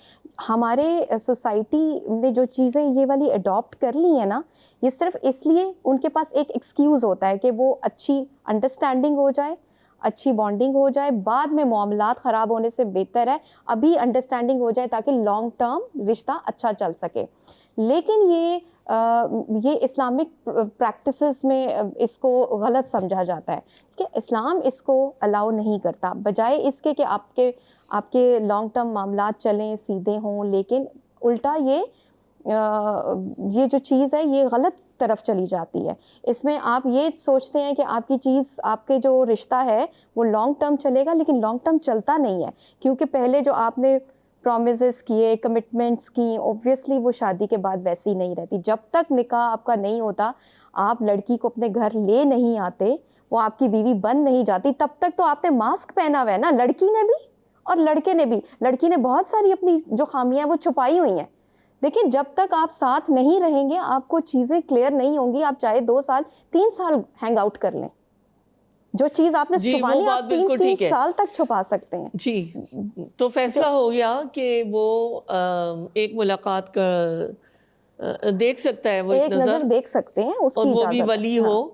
ہمارے سوسائٹی نے جو چیزیں یہ والی اڈاپٹ کر لی ہیں نا, یہ صرف اس لیے ان کے پاس ایک ایکسکیوز ہوتا ہے کہ وہ اچھی انڈرسٹینڈنگ ہو جائے, اچھی بانڈنگ ہو جائے, بعد میں معاملات خراب ہونے سے بہتر ہے ابھی انڈرسٹینڈنگ ہو جائے تاکہ لانگ ٹرم رشتہ اچھا چل سکے. لیکن یہ اسلامک پریکٹسز میں اس کو غلط سمجھا جاتا ہے کہ اسلام اس کو الاؤ نہیں کرتا, بجائے اس کے کہ آپ کے لانگ ٹرم معاملات چلیں, سیدھے ہوں, لیکن الٹا یہ جو چیز ہے یہ غلط طرف چلی جاتی ہے. اس میں آپ یہ سوچتے ہیں کہ آپ کی چیز, آپ کے جو رشتہ ہے وہ لانگ ٹرم چلے گا, لیکن لانگ ٹرم چلتا نہیں ہے, کیونکہ پہلے جو آپ نے پرومیسز کیے, کمٹمنٹس کی, اوبویسلی وہ شادی کے بعد ویسی نہیں رہتی. جب تک نکاح آپ کا نہیں ہوتا, آپ لڑکی کو اپنے گھر لے نہیں آتے, وہ آپ کی بیوی بن نہیں جاتی, تب تک تو آپ نے ماسک پہنا ہوا ہے نا, لڑکی نے بھی اور لڑکے نے بھی. لڑکی نے بہت ساری اپنی جو خامیاں ہیں وہ چھپائی ہوئی ہیں. دیکھیں, جب تک آپ ساتھ نہیں رہیں گے آپ کو چیزیں کلیئر نہیں ہوں گی. آپ چاہے 2 سال 3 سال ہینگ آؤٹ کر لیں, جو چیز آپ نے چھپانی ہے آپ 3 سال تک چھپا سکتے ہیں. جی, تو فیصلہ ہو گیا کہ وہ ایک ملاقات کا دیکھ سکتا ہے, وہ ایک نظر دیکھ سکتے ہیں, اس اور کی وہ بھی اجازت ولی ہو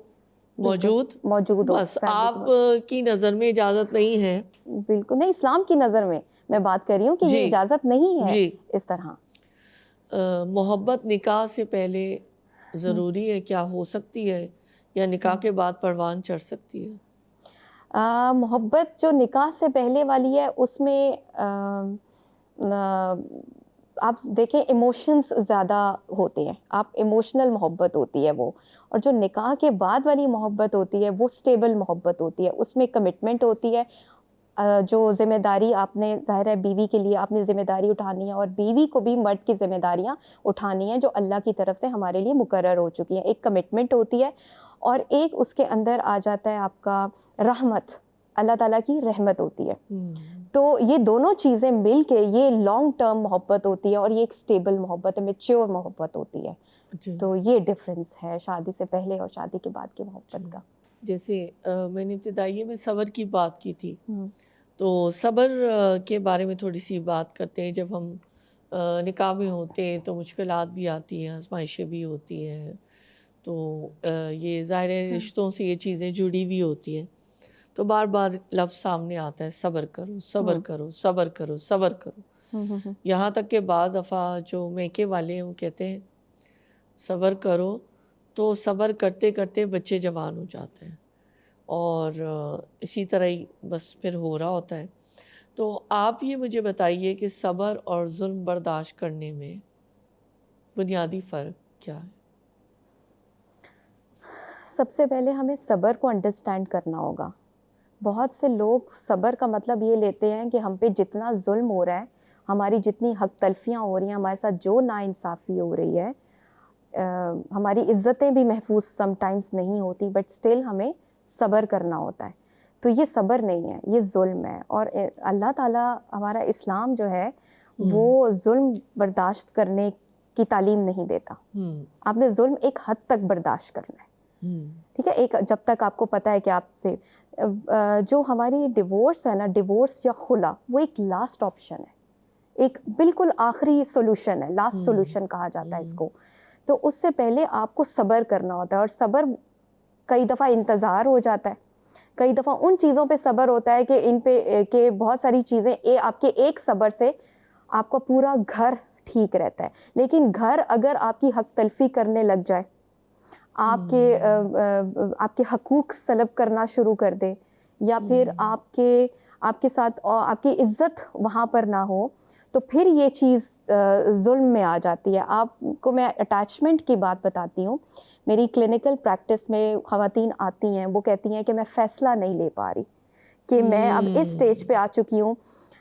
موجود ہو, بس آپ کی نظر میں اجازت نہیں ہے. بالکل نہیں, اسلام کی نظر میں بات کر رہی ہوں کہ یہ اجازت نہیں ہے اس طرح. محبت نکاح سے پہلے ضروری ہے, کیا ہو سکتی ہے, یا نکاح کے بعد پروان چڑھ سکتی ہے؟ محبت جو نکاح سے پہلے والی ہے اس میں آپ دیکھیں ایموشنز زیادہ ہوتے ہیں, آپ ایموشنل محبت ہوتی ہے وہ, اور جو نکاح کے بعد والی محبت ہوتی ہے وہ سٹیبل محبت ہوتی ہے. اس میں کمٹمنٹ ہوتی ہے, جو ذمہ داری آپ نے, ظاہر ہے بیوی کے لیے آپ نے ذمہ داری اٹھانی ہے, اور بیوی کو بھی مرد کی ذمہ داریاں اٹھانی ہیں جو اللہ کی طرف سے ہمارے لیے مقرر ہو چکی ہیں. ایک کمٹمنٹ ہوتی ہے, اور ایک اس کے اندر آ جاتا ہے آپ کا رحمت, اللہ تعالیٰ کی رحمت ہوتی ہے. تو یہ دونوں چیزیں مل کے یہ لانگ ٹرم محبت ہوتی ہے, اور یہ ایک سٹیبل محبت ہے, میچیور محبت ہوتی ہے. تو یہ ڈفرینس ہے شادی سے پہلے اور شادی کے بعد کی محبت کا. جیسے میں نے ابتدائی میں صبر کی بات کی تھی, تو صبر کے بارے میں تھوڑی سی بات کرتے ہیں. جب ہم نکاح میں ہوتے ہیں تو مشکلات بھی آتی ہیں, آزمائشیں بھی ہوتی ہیں, تو یہ ظاہر رشتوں سے یہ چیزیں جڑی ہوئی ہوتی ہیں, تو بار بار لفظ سامنے آتا ہے, صبر کرو, صبر کرو, صبر کرو, صبر کرو. یہاں تک کہ بعض دفعہ جو میکے والے ہیں وہ کہتے ہیں صبر کرو, تو صبر کرتے کرتے بچے جوان ہو جاتے ہیں, اور اسی طرح ہی بس پھر ہو رہا ہوتا ہے. تو آپ یہ مجھے بتائیے کہ صبر اور ظلم برداشت کرنے میں بنیادی فرق کیا ہے؟ سب سے پہلے ہمیں صبر کو انڈرسٹینڈ کرنا ہوگا. بہت سے لوگ صبر کا مطلب یہ لیتے ہیں کہ ہم پہ جتنا ظلم ہو رہا ہے, ہماری جتنی حق تلفیاں ہو رہی ہیں, ہمارے ساتھ جو ناانصافی ہو رہی ہے, ہماری عزتیں بھی محفوظ سم ٹائمز نہیں ہوتی, بٹ اسٹل ہمیں صبر کرنا ہوتا ہے. تو یہ صبر نہیں ہے, یہ ظلم ہے. اور اللہ تعالیٰ, ہمارا اسلام جو ہے وہ ظلم برداشت کرنے کی تعلیم نہیں دیتا. آپ نے ظلم ایک حد تک برداشت کرنا ہے, ٹھیک ہے, ایک جب تک آپ کو پتہ ہے کہ آپ سے جو ہماری ڈیورس ہے نا, ڈیورس یا خلا, وہ ایک لاسٹ آپشن ہے. ایک بالکل آخری سولوشن ہے, لاسٹ سولوشن کہا جاتا ہے اس کو. تو اس سے پہلے آپ کو صبر کرنا ہوتا ہے, اور صبر کئی دفعہ انتظار ہو جاتا ہے, کئی دفعہ ان چیزوں پہ صبر ہوتا ہے کہ ان پہ کہ بہت ساری چیزیں آپ کے ایک صبر سے آپ کا پورا گھر ٹھیک رہتا ہے. لیکن گھر اگر آپ کی حق تلفی کرنے لگ جائے, آپ کے حقوق سلب کرنا شروع کر دے, یا پھر آپ کے ساتھ آپ کی عزت وہاں پر نہ ہو, تو پھر یہ چیز ظلم میں آ جاتی ہے. آپ کو میں اٹیچمنٹ کی بات بتاتی ہوں. میری کلینکل پریکٹس میں خواتین آتی ہیں, وہ کہتی ہیں کہ میں فیصلہ نہیں لے پا رہی, کہ میں اب اس سٹیج پہ آ چکی ہوں.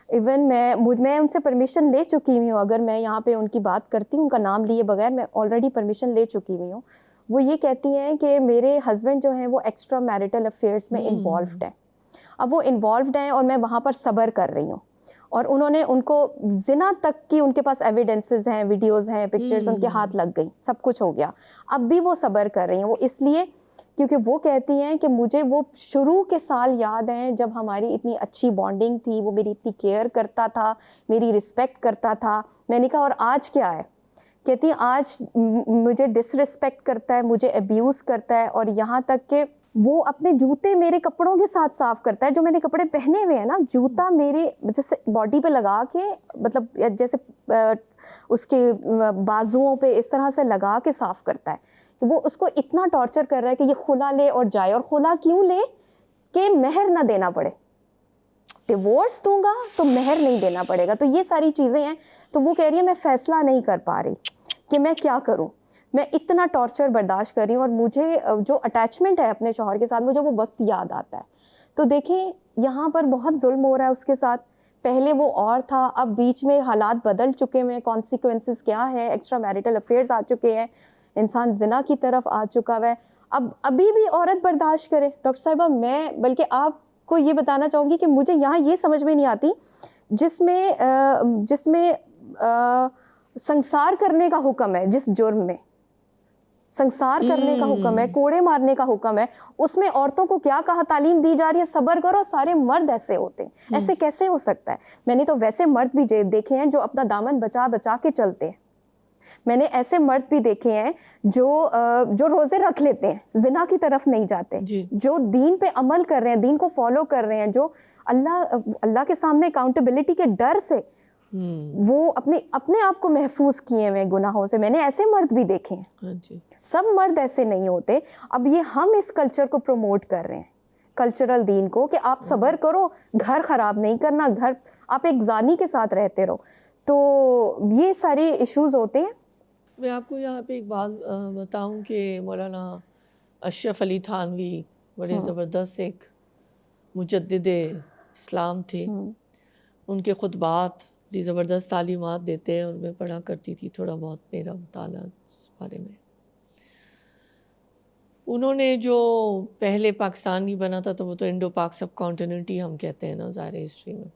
ایون میں ان سے پرمیشن لے چکی ہوئی ہوں, اگر میں یہاں پہ ان کی بات کرتی ہوں ان کا نام لیے بغیر, میں آلریڈی پرمیشن لے چکی ہوئی ہوں. وہ یہ کہتی ہیں کہ میرے ہسبینڈ جو ہیں وہ ایکسٹرا میرٹل افیئرس میں انوالوڈ ہیں. اب وہ انوالوڈ ہیں اور میں وہاں پر صبر کر رہی ہوں, اور انہوں نے ان کو زنا تک کی ان کے پاس ایویڈنسز ہیں, ویڈیوز ہیں, پکچرز ان کے ہاتھ لگ گئی, سب کچھ ہو گیا. اب بھی وہ صبر کر رہی ہیں. وہ اس لیے کیونکہ وہ کہتی ہیں کہ مجھے وہ شروع کے سال یاد ہیں جب ہماری اتنی اچھی بانڈنگ تھی, وہ میری اتنی کیئر کرتا تھا, میری رسپیکٹ کرتا تھا. میں نے کہا اور آج کیا ہے؟ کہتی ہیں آج مجھے ڈس رسپیکٹ کرتا ہے, مجھے ابیوز کرتا ہے, اور یہاں تک کہ وہ اپنے جوتے میرے کپڑوں کے ساتھ صاف کرتا ہے, جو میں نے کپڑے پہنے ہوئے ہیں نا, جوتا میرے جیسے باڈی پہ لگا کے, مطلب جیسے اس کے بازوؤں پہ اس طرح سے لگا کے صاف کرتا ہے. وہ اس کو اتنا ٹارچر کر رہا ہے کہ یہ خلا لے اور جائے. اور خلا کیوں لے؟ کہ مہر نہ دینا پڑے. ڈیورس دوں گا تو مہر نہیں دینا پڑے گا. تو یہ ساری چیزیں ہیں. تو وہ کہہ رہی ہے میں فیصلہ نہیں کر پا رہی کہ میں کیا کروں, میں اتنا ٹارچر برداشت کر رہی ہوں, اور مجھے جو اٹیچمنٹ ہے اپنے شوہر کے ساتھ, مجھے وہ وقت یاد آتا ہے. تو دیکھیں یہاں پر بہت ظلم ہو رہا ہے اس کے ساتھ. پہلے وہ اور تھا, اب بیچ میں حالات بدل چکے ہیں, کانسیکوینسز کیا ہے, ایکسٹرا میرٹل افیئرز آ چکے ہیں, انسان زنا کی طرف آ چکا ہے. اب ابھی بھی عورت برداشت کرے. ڈاکٹر صاحبہ میں بلکہ آپ کو یہ بتانا چاہوں گی کہ مجھے یہاں یہ سمجھ میں نہیں آتی, جس میں سنسار کرنے کا حکم ہے, جس جرم میں سنسار کرنے کا حکم ہے, کوڑے مارنے کا حکم ہے, اس میں عورتوں کو کیا کہا تعلیم دی جا رہی ہے؟ صبر کرو. سارے مرد ایسے ہوتے ہیں. ایسے کیسے ہو سکتا ہے؟ میں نے تو ویسے مرد بھی دیکھے ہیں جو اپنا دامن بچا بچا کے چلتے ہیں. میں نے ایسے مرد بھی دیکھے ہیں جو روزے رکھ لیتے ہیں, زنا کی طرف نہیں جاتے, جو دین پہ عمل کر رہے ہیں, دین کو فالو کر رہے ہیں, جو اللہ کے سامنے اکاؤنٹیبلٹی کے ڈر سے وہ اپنے آپ کو محفوظ کیے ہوئے گناہوں سے. میں نے ایسے مرد بھی دیکھے ہیں. سب مرد ایسے نہیں ہوتے. اب یہ ہم اس کلچر کو پروموٹ کر رہے ہیں, کلچرل دین کو, کہ آپ صبر کرو, گھر خراب نہیں کرنا, گھر آپ ایک زانی کے ساتھ رہتے رہو. تو یہ سارے ایشوز ہوتے ہیں. میں آپ کو یہاں پہ ایک بات بتاؤں کہ مولانا اشرف علی تھانوی بڑے زبردست ایک مجدد اسلام تھے. ان کے خطبات بڑی زبردست تعلیمات دیتے ہیں, اور میں پڑھا کرتی تھی تھوڑا بہت, میرا مطالعہ اس بارے میں. انہوں نے جو پہلے پاکستان نہیں بنا تھا, تو وہ تو انڈو پاک سب کانٹیننٹ ہی ہم کہتے ہیں نا ظاہر ہسٹری میں.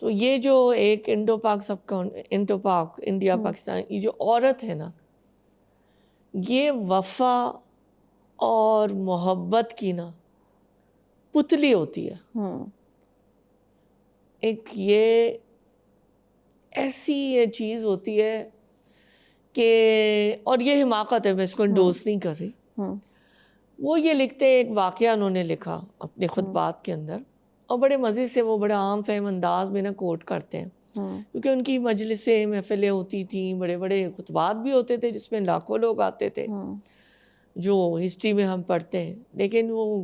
تو یہ جو ایک انڈو پاک انڈیا پاکستان, یہ جو عورت ہے نا, یہ وفا اور محبت کی نا پتلی ہوتی ہے. ایک یہ ایسی یہ چیز ہوتی ہے کہ, اور یہ حماقت ہے, میں اس کو انڈوس نہیں کر رہی. وہ یہ لکھتے ہیں, ایک واقعہ انہوں نے لکھا اپنے خطبات کے اندر, اور بڑے مزے سے وہ بڑا عام فہم انداز میں نا کوٹ کرتے ہیں, کیونکہ ان کی مجلسیں محفلیں ہوتی تھیں, بڑے بڑے خطبات بھی ہوتے تھے جس میں لاکھوں لوگ آتے تھے, جو ہسٹری میں ہم پڑھتے ہیں. لیکن وہ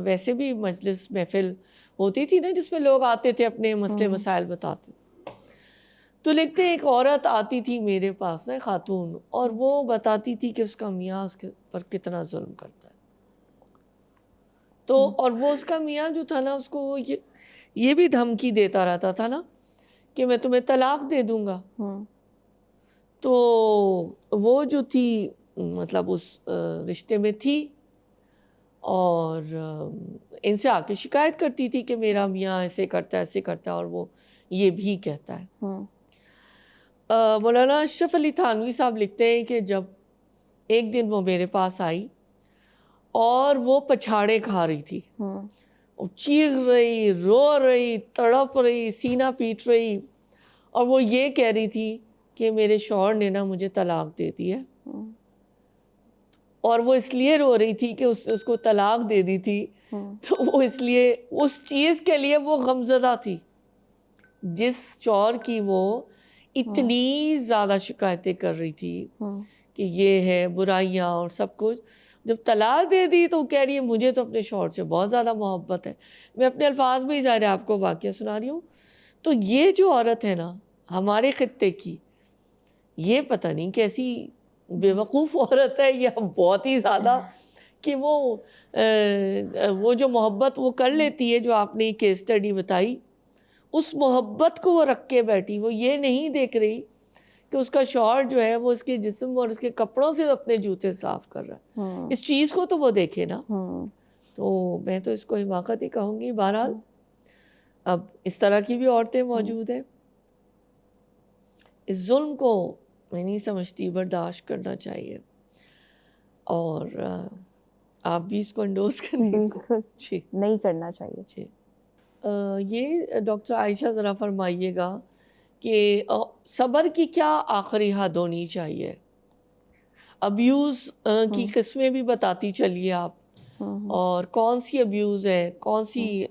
ویسے بھی مجلس محفل ہوتی تھی نا جس میں لوگ آتے تھے, اپنے مسئلے مسائل بتاتے. تو لکھتے ایک عورت آتی تھی میرے پاس نا, خاتون, اور وہ بتاتی تھی کہ اس کا میاں اس کے پر کتنا ظلم کرتا ہے. تو اور وہ اس کا میاں جو تھا نا, اس کو وہ یہ بھی دھمکی دیتا رہتا تھا نا کہ میں تمہیں طلاق دے دوں گا. تو وہ جو تھی مطلب اس رشتے میں تھی, اور ان سے آ کے شکایت کرتی تھی کہ میرا میاں ایسے کرتا ہے ایسے کرتا ہے, اور وہ یہ بھی کہتا ہے. مولانا اشرف علی تھانوی صاحب لکھتے ہیں کہ جب ایک دن وہ میرے پاس آئی, اور وہ پچھاڑے کھا رہی تھی, چیخ رہی, رو رہی, تڑپ رہی, سینہ پیٹ رہی, اور وہ یہ کہہ رہی تھی کہ میرے شوہر نے نا مجھے طلاق دے دی ہے، اور وہ اس لیے رو رہی تھی کہ اس کو طلاق دے دی تھی، تو وہ اس لیے اس چیز کے لیے وہ غمزدہ تھی جس شوہر کی وہ اتنی زیادہ شکایتیں کر رہی تھی کہ یہ ہے برائیاں اور سب کچھ. جب طلاق دے دی تو وہ کہہ رہی ہے مجھے تو اپنے شوہر سے بہت زیادہ محبت ہے. میں اپنے الفاظ میں ہی ظاہر ہے آپ کو واقعہ سنا رہی ہوں. تو یہ جو عورت ہے نا ہمارے خطے کی، یہ پتہ نہیں کیسی بے وقوف عورت ہے یا بہت ہی زیادہ، کہ وہ جو محبت وہ کر لیتی ہے، جو آپ نے کیس اسٹڈی بتائی، اس محبت کو وہ رکھ کے بیٹھی. وہ یہ نہیں دیکھ رہی کہ اس کا شوہر جو ہے وہ اس کے جسم اور اس کے کپڑوں سے اپنے جوتے صاف کر رہا ہے. اس چیز کو تو وہ دیکھے نا. تو میں تو اس کو حماقت ہی کہوں گی. بہرحال اب اس طرح کی بھی عورتیں موجود ہیں. اس ظلم کو میں نہیں سمجھتی برداشت کرنا چاہیے، اور آپ بھی اس کو انڈوز کریں. بالکل جی نہیں کرنا چاہیے. جی. یہ ڈاکٹر عائشہ ذرا فرمائیے گا کہ صبر کی کیا آخری حد ہونی چاہیے؟ ابیوز کی قسمیں بھی بتاتی چلیے آپ، اور کون سی ابیوز ہے، کون سی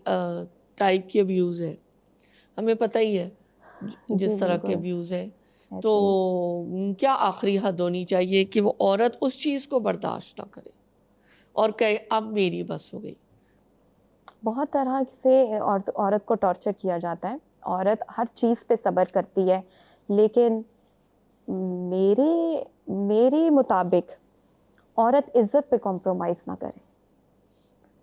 ٹائپ کی ابیوز ہے. ہمیں پتہ ہی ہے جس طرح کے ابیوز ہے. تو کیا آخری حد ہونی چاہیے کہ وہ عورت اس چیز کو برداشت نہ کرے اور کہے اب میری بس ہو گئی؟ بہت طرح سے عورت کو ٹارچر کیا جاتا ہے. عورت ہر چیز پہ صبر کرتی ہے، لیکن میرے مطابق عورت عزت پہ کمپرومائز نہ کرے.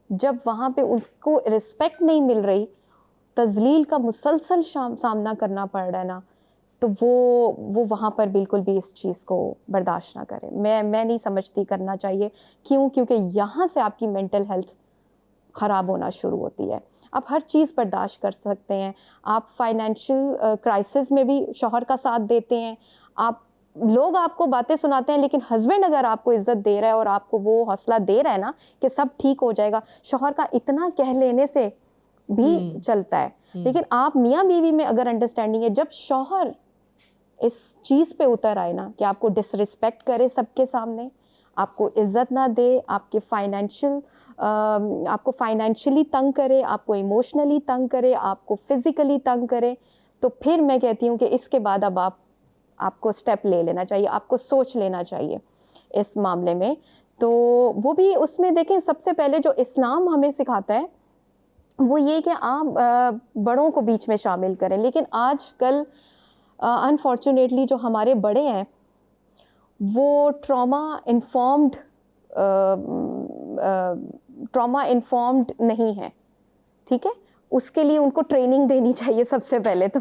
جب وہاں پہ اس کو رسپیکٹ نہیں مل رہی، تذلیل کا مسلسل سامنا کرنا پڑ رہا ہے نا، تو وہ وہاں پر بالکل بھی اس چیز کو برداشت نہ کرے. میں نہیں سمجھتی کرنا چاہیے. کیونکہ یہاں سے آپ کی مینٹل ہیلتھ خراب ہونا شروع ہوتی ہے. آپ ہر چیز برداشت کر سکتے ہیں، آپ فائنینشیل کرائسس میں بھی شوہر کا ساتھ دیتے ہیں. لوگ آپ کو باتیں سناتے ہیں، لیکن ہسبینڈ اگر آپ کو عزت دے رہا ہے اور آپ کو وہ حوصلہ دے رہا ہے نا کہ سب ٹھیک ہو جائے گا، شوہر کا اتنا کہہ لینے سے بھی چلتا ہے. لیکن آپ میاں بیوی میں اگر انڈرسٹینڈنگ ہے، جب شوہر اس چیز پہ اتر آئے نا کہ آپ کو ڈس رسپیکٹ کرے سب کے سامنے، آپ کو عزت نہ دے، آپ کو فائنینشلی تنگ کرے، آپ کو ایموشنلی تنگ کرے، آپ کو فزیکلی تنگ کرے، تو پھر میں کہتی ہوں کہ اس کے بعد اب آپ کو سٹیپ لے لینا چاہیے، آپ کو سوچ لینا چاہیے اس معاملے میں. تو وہ بھی اس میں دیکھیں، سب سے پہلے جو اسلام ہمیں سکھاتا ہے وہ یہ کہ آپ بڑوں کو بیچ میں شامل کریں. لیکن آج کل انفارچونیٹلی جو ہمارے بڑے ہیں وہ ٹراما انفارمڈ نہیں ہے. ٹھیک ہے، اس کے لیے ان کو ٹریننگ دینی چاہیے سب سے پہلے تو،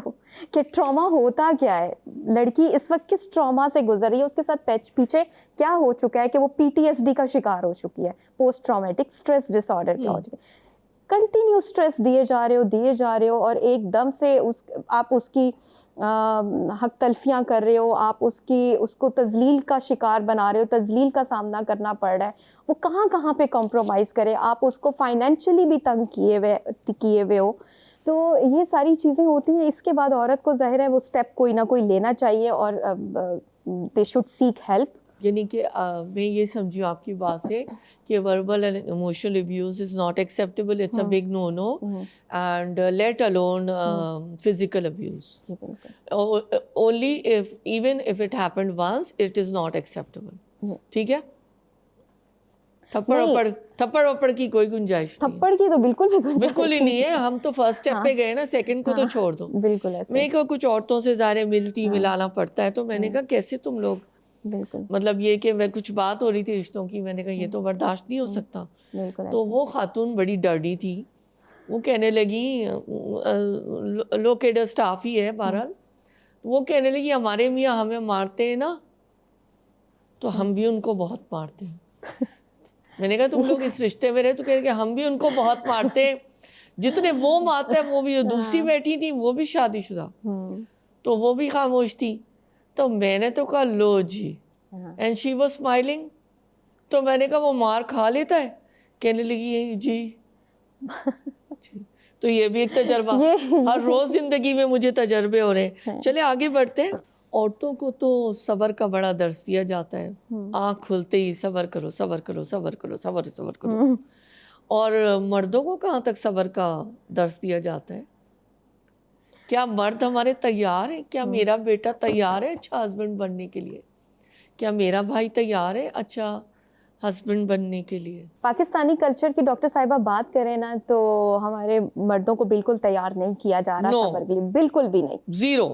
کہ ٹراما ہوتا کیا ہے، لڑکی اس وقت کس ٹراما سے گزر رہی ہے، اس کے ساتھ پیچھے کیا ہو چکا ہے کہ وہ PTSD کا شکار ہو چکی ہے، post traumatic stress dis order کا ہو چکا ہے. کنٹینیو اسٹریس دیے جا رہے ہو اور ایک دم سے آپ اس کی حق تلفیاں کر رہے ہو، آپ اس کو تذلیل کا شکار بنا رہے ہو، تذلیل کا سامنا کرنا پڑ رہا ہے. وہ کہاں پہ کمپرومائز کرے، آپ اس کو فائنینشلی بھی تنگ کیے ہوئے ہو. تو یہ ساری چیزیں ہوتی ہیں. اس کے بعد عورت کو ظاہر ہے وہ اسٹیپ کوئی نہ کوئی لینا چاہیے، اور دے شوڈ سیک ہیلپ. یعنی کہ میں یہ سمجھوں آپ کی بات سے کہ verbal and emotional abuse is not acceptable, it's a big no no, and let alone physical abuse. Only even if it happened once it is not acceptable. ٹھیک ہے، تھپڑ وپڑ کی کوئی گنجائش نہیں. تھپڑ کی تو بالکل ہی نہیں ہے. ہم تو فرسٹ اسٹیپ پہ گئے نا، سیکنڈ کو تو چھوڑ دو. بالکل ایسے میں کہا کچھ عورتوں سے ظاہر ملانا پڑتا ہے، تو میں نے کہا کیسے تم لوگ، بالکل مطلب یہ کہ میں کچھ بات ہو رہی تھی رشتوں کی، میں نے کہا یہ تو برداشت نہیں ہو سکتا. تو وہ خاتون بڑی ڈرڈی تھی، وہ کہنے لگی، لوکیڈر سٹاف ہی ہے بہرحال، وہ کہنے لگی ہمارے میاں ہمیں مارتے ہیں نا تو ہم بھی ان کو بہت مارتے ہیں. میں نے کہا تم لوگ اس رشتے میں رہے تو کہہ کہ ہم بھی ان کو بہت مارتے ہیں، جتنے وہ مارتا ہے وہ بھی. دوسری بیٹھی تھی وہ بھی شادی شدہ، تو وہ بھی خاموش تھی. تو میں نے تو کہا لو جی، اینڈ شی واز اسمائلنگ. تو میں نے کہا وہ مار کھا لیتا ہے؟ کہنے لگی جی. تو یہ بھی ایک تجربہ، ہر روز زندگی میں مجھے تجربے ہو رہے ہیں. چلے آگے بڑھتے ہیں. عورتوں کو تو صبر کا بڑا درس دیا جاتا ہے. آنکھ کھلتے ہی صبر کرو صبر کرو صبر کرو صبر کرو. اور مردوں کو کہاں تک صبر کا درس دیا جاتا ہے؟ کیا مرد ہمارے تیار ہیں؟ کیا میرا بیٹا تیار ہے اچھا ہسبینڈ بننے کے لیے؟ کیا میرا بھائی تیار ہے اچھا ہسبینڈ بننے کے لیے؟ پاکستانی کلچر کی ڈاکٹر صاحبہ بات کریں نا تو ہمارے مردوں کو بالکل تیار نہیں کیا جا رہا صبر کے لیے، بالکل بھی نہیں، زیرو،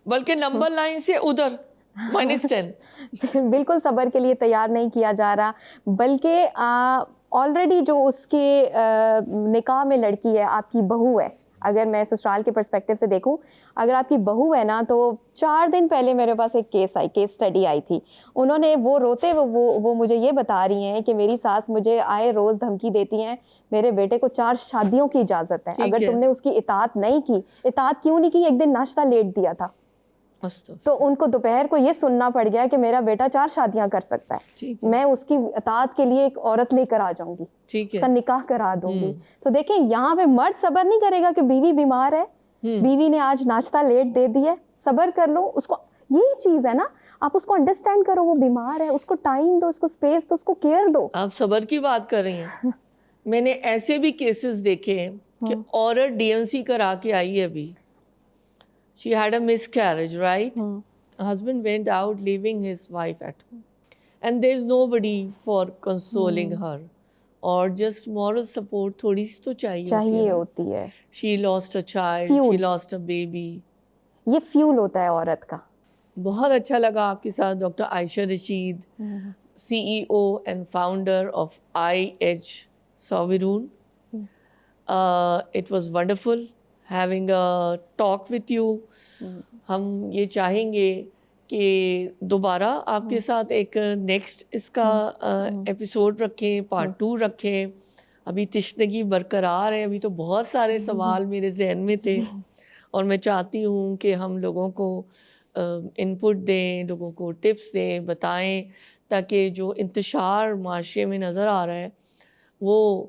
بلکہ نمبر لائن سے ادھر -10. بالکل صبر کے لیے تیار نہیں کیا جا رہا. بلکہ آلریڈی جو اس کے نکاح میں لڑکی ہے، آپ کی بہو ہے، اگر میں سسرال کے پرسپیکٹیو سے دیکھوں، اگر آپ کی بہو ہے نا، تو 4 دن پہلے میرے پاس ایک کیس اسٹڈی آئی تھی. انہوں نے وہ روتے وہ مجھے یہ بتا رہی ہیں کہ میری ساس مجھے آئے روز دھمکی دیتی ہیں، میرے بیٹے کو 4 شادیوں کی اجازت ہے، اگر تم نے اس کی اطاعت نہیں کی. اطاعت کیوں نہیں کی؟ ایک دن ناشتہ لیٹ دیا تھا تو ان کو دوپہر کو یہ سننا پڑ گیا کہ میرا بیٹا 4 شادیاں کر سکتا ہے، میں اس کی اطاعت کے لیے ایک عورت لے کر آ جاؤں گی، اس کا نکاح کرا دوں گی. تو دیکھیں یہاں پہ مرد صبر نہیں کرے گا کہ بیوی بیمار ہے، بیوی نے آج ناشتہ لیٹ دے دی ہے، صبر کر لو. اس کو یہی چیز ہے نا، آپ اس کو انڈرسٹینڈ کرو، وہ بیمار ہے، اس کو ٹائم دو، اس کو اسپیس دو، اس کو کیئر دو. آپ صبر کی بات کر رہی ہیں، میں نے ایسے بھی کیسز دیکھے ہیں کہ عورت ڈی این سی کرا کے آئی ہے ابھی. She had a miscarriage, right? Husband went out leaving his wife at home. And there is nobody for consoling her. اور just moral support تھوڑی سی تو چاہیے ہوتی ہے. She lost a child, she lost a baby. یہ fuel ہوتا ہے عورت کا. بہت اچھا لگا آپ کے ساتھ doctor Ayesha Rashid, CEO and founder of IH Sovereign. It was wonderful having a talk with you. ہم یہ چاہیں گے کہ دوبارہ آپ کے ساتھ ایک نیکسٹ اس کا ایپیسوڈ رکھیں، پارٹ 2 رکھیں. ابھی تشنگی برقرار ہے، ابھی تو بہت سارے سوال میرے ذہن میں تھے اور میں چاہتی ہوں کہ ہم لوگوں کو انپٹ دیں، لوگوں کو ٹپس دیں، بتائیں، تاکہ جو انتشار معاشرے میں نظر آ رہا ہے وہ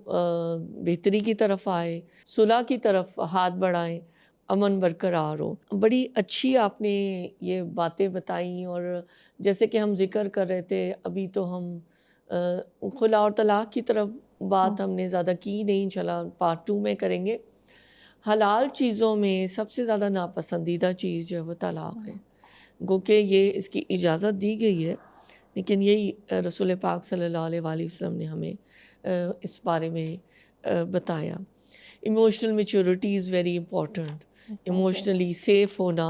بہتری کی طرف آئے، صلح کی طرف ہاتھ بڑھائیں، امن برقرار ہو. بڑی اچھی آپ نے یہ باتیں بتائیں. اور جیسے کہ ہم ذکر کر رہے تھے ابھی تو ہم خلا اور طلاق کی طرف بات ہم نے زیادہ کی نہیں، چلا پارٹ 2 میں کریں گے. حلال چیزوں میں سب سے زیادہ ناپسندیدہ چیز جو ہے وہ طلاق ہے، گو کہ یہ اس کی اجازت دی گئی ہے، لیکن یہی رسول پاک صلی اللہ علیہ وآلہ وسلم نے ہمیں اس بارے میں بتایا. Emotional maturity is very important. Emotionally safe ہونا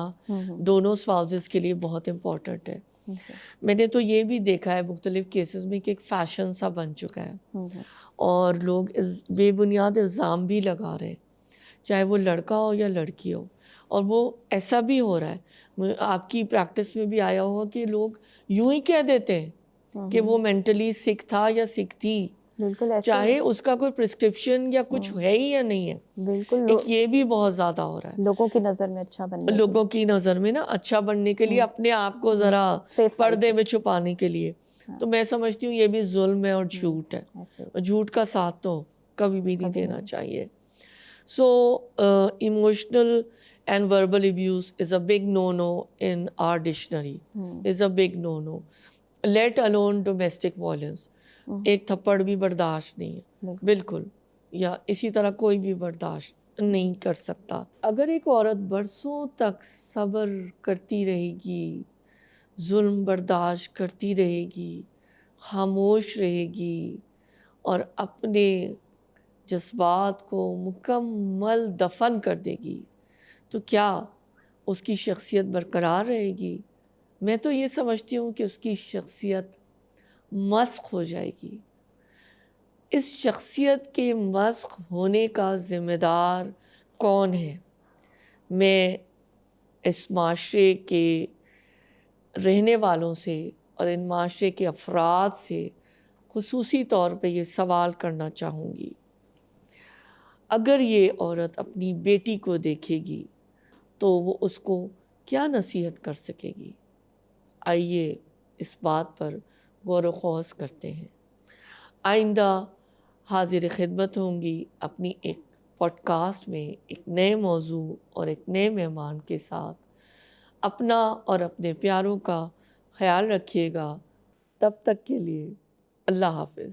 دونوں اسپاؤزز کے لیے بہت امپورٹنٹ ہے. میں نے تو یہ بھی دیکھا ہے مختلف کیسز میں کہ ایک فیشن سا بن چکا ہے اور لوگ بے بنیاد الزام بھی لگا رہے ہیں، چاہے وہ لڑکا ہو یا لڑکی ہو. اور وہ ایسا بھی ہو رہا ہے، آپ کی پریکٹس میں بھی آیا ہوگا کہ لوگ یوں ہی کہہ دیتے ہیں کہ وہ مینٹلی سک تھا یا سک تھی، چاہے اس کا کوئی پرسکرپشن یا کچھ ہے ہی یا نہیں ہے. بالکل ایک یہ بھی بہت زیادہ ہو رہا ہے لوگوں کی نظر میں اچھا بننے، لوگوں کی نظر میں نا اچھا بننے کے لیے، اپنے آپ کو ذرا پردے میں چھپانے کے لیے. تو میں سمجھتی ہوں یہ بھی ظلم ہے اور جھوٹ ہے، اور جھوٹ کا ساتھ تو کبھی بھی نہیں دینا چاہیے. So emotional and verbal abuse is a big no-no in our dictionary. Is a big no-no. Let alone domestic violence. ایک تھپڑ بھی برداشت نہیں ہے بالکل، یا اسی طرح کوئی بھی برداشت نہیں کر سکتا. اگر ایک عورت برسوں تک صبر کرتی رہے گی، ظلم برداشت کرتی رہے گی، خاموش رہے گی اور اپنے جذبات کو مکمل دفن کر دے گی، تو کیا اس کی شخصیت برقرار رہے گی؟ میں تو یہ سمجھتی ہوں کہ اس کی شخصیت مسخ ہو جائے گی. اس شخصیت کے مسخ ہونے کا ذمہ دار کون ہے؟ میں اس معاشرے کے رہنے والوں سے اور ان معاشرے کے افراد سے خصوصی طور پہ یہ سوال کرنا چاہوں گی. اگر یہ عورت اپنی بیٹی کو دیکھے گی تو وہ اس کو کیا نصیحت کر سکے گی؟ آئیے اس بات پر غور و خوض کرتے ہیں. آئندہ حاضر خدمت ہوں گی اپنی ایک پوڈ کاسٹ میں ایک نئے موضوع اور ایک نئے مہمان کے ساتھ اپنا اور اپنے پیاروں کا خیال رکھیے گا. تب تک کے لیے اللہ حافظ.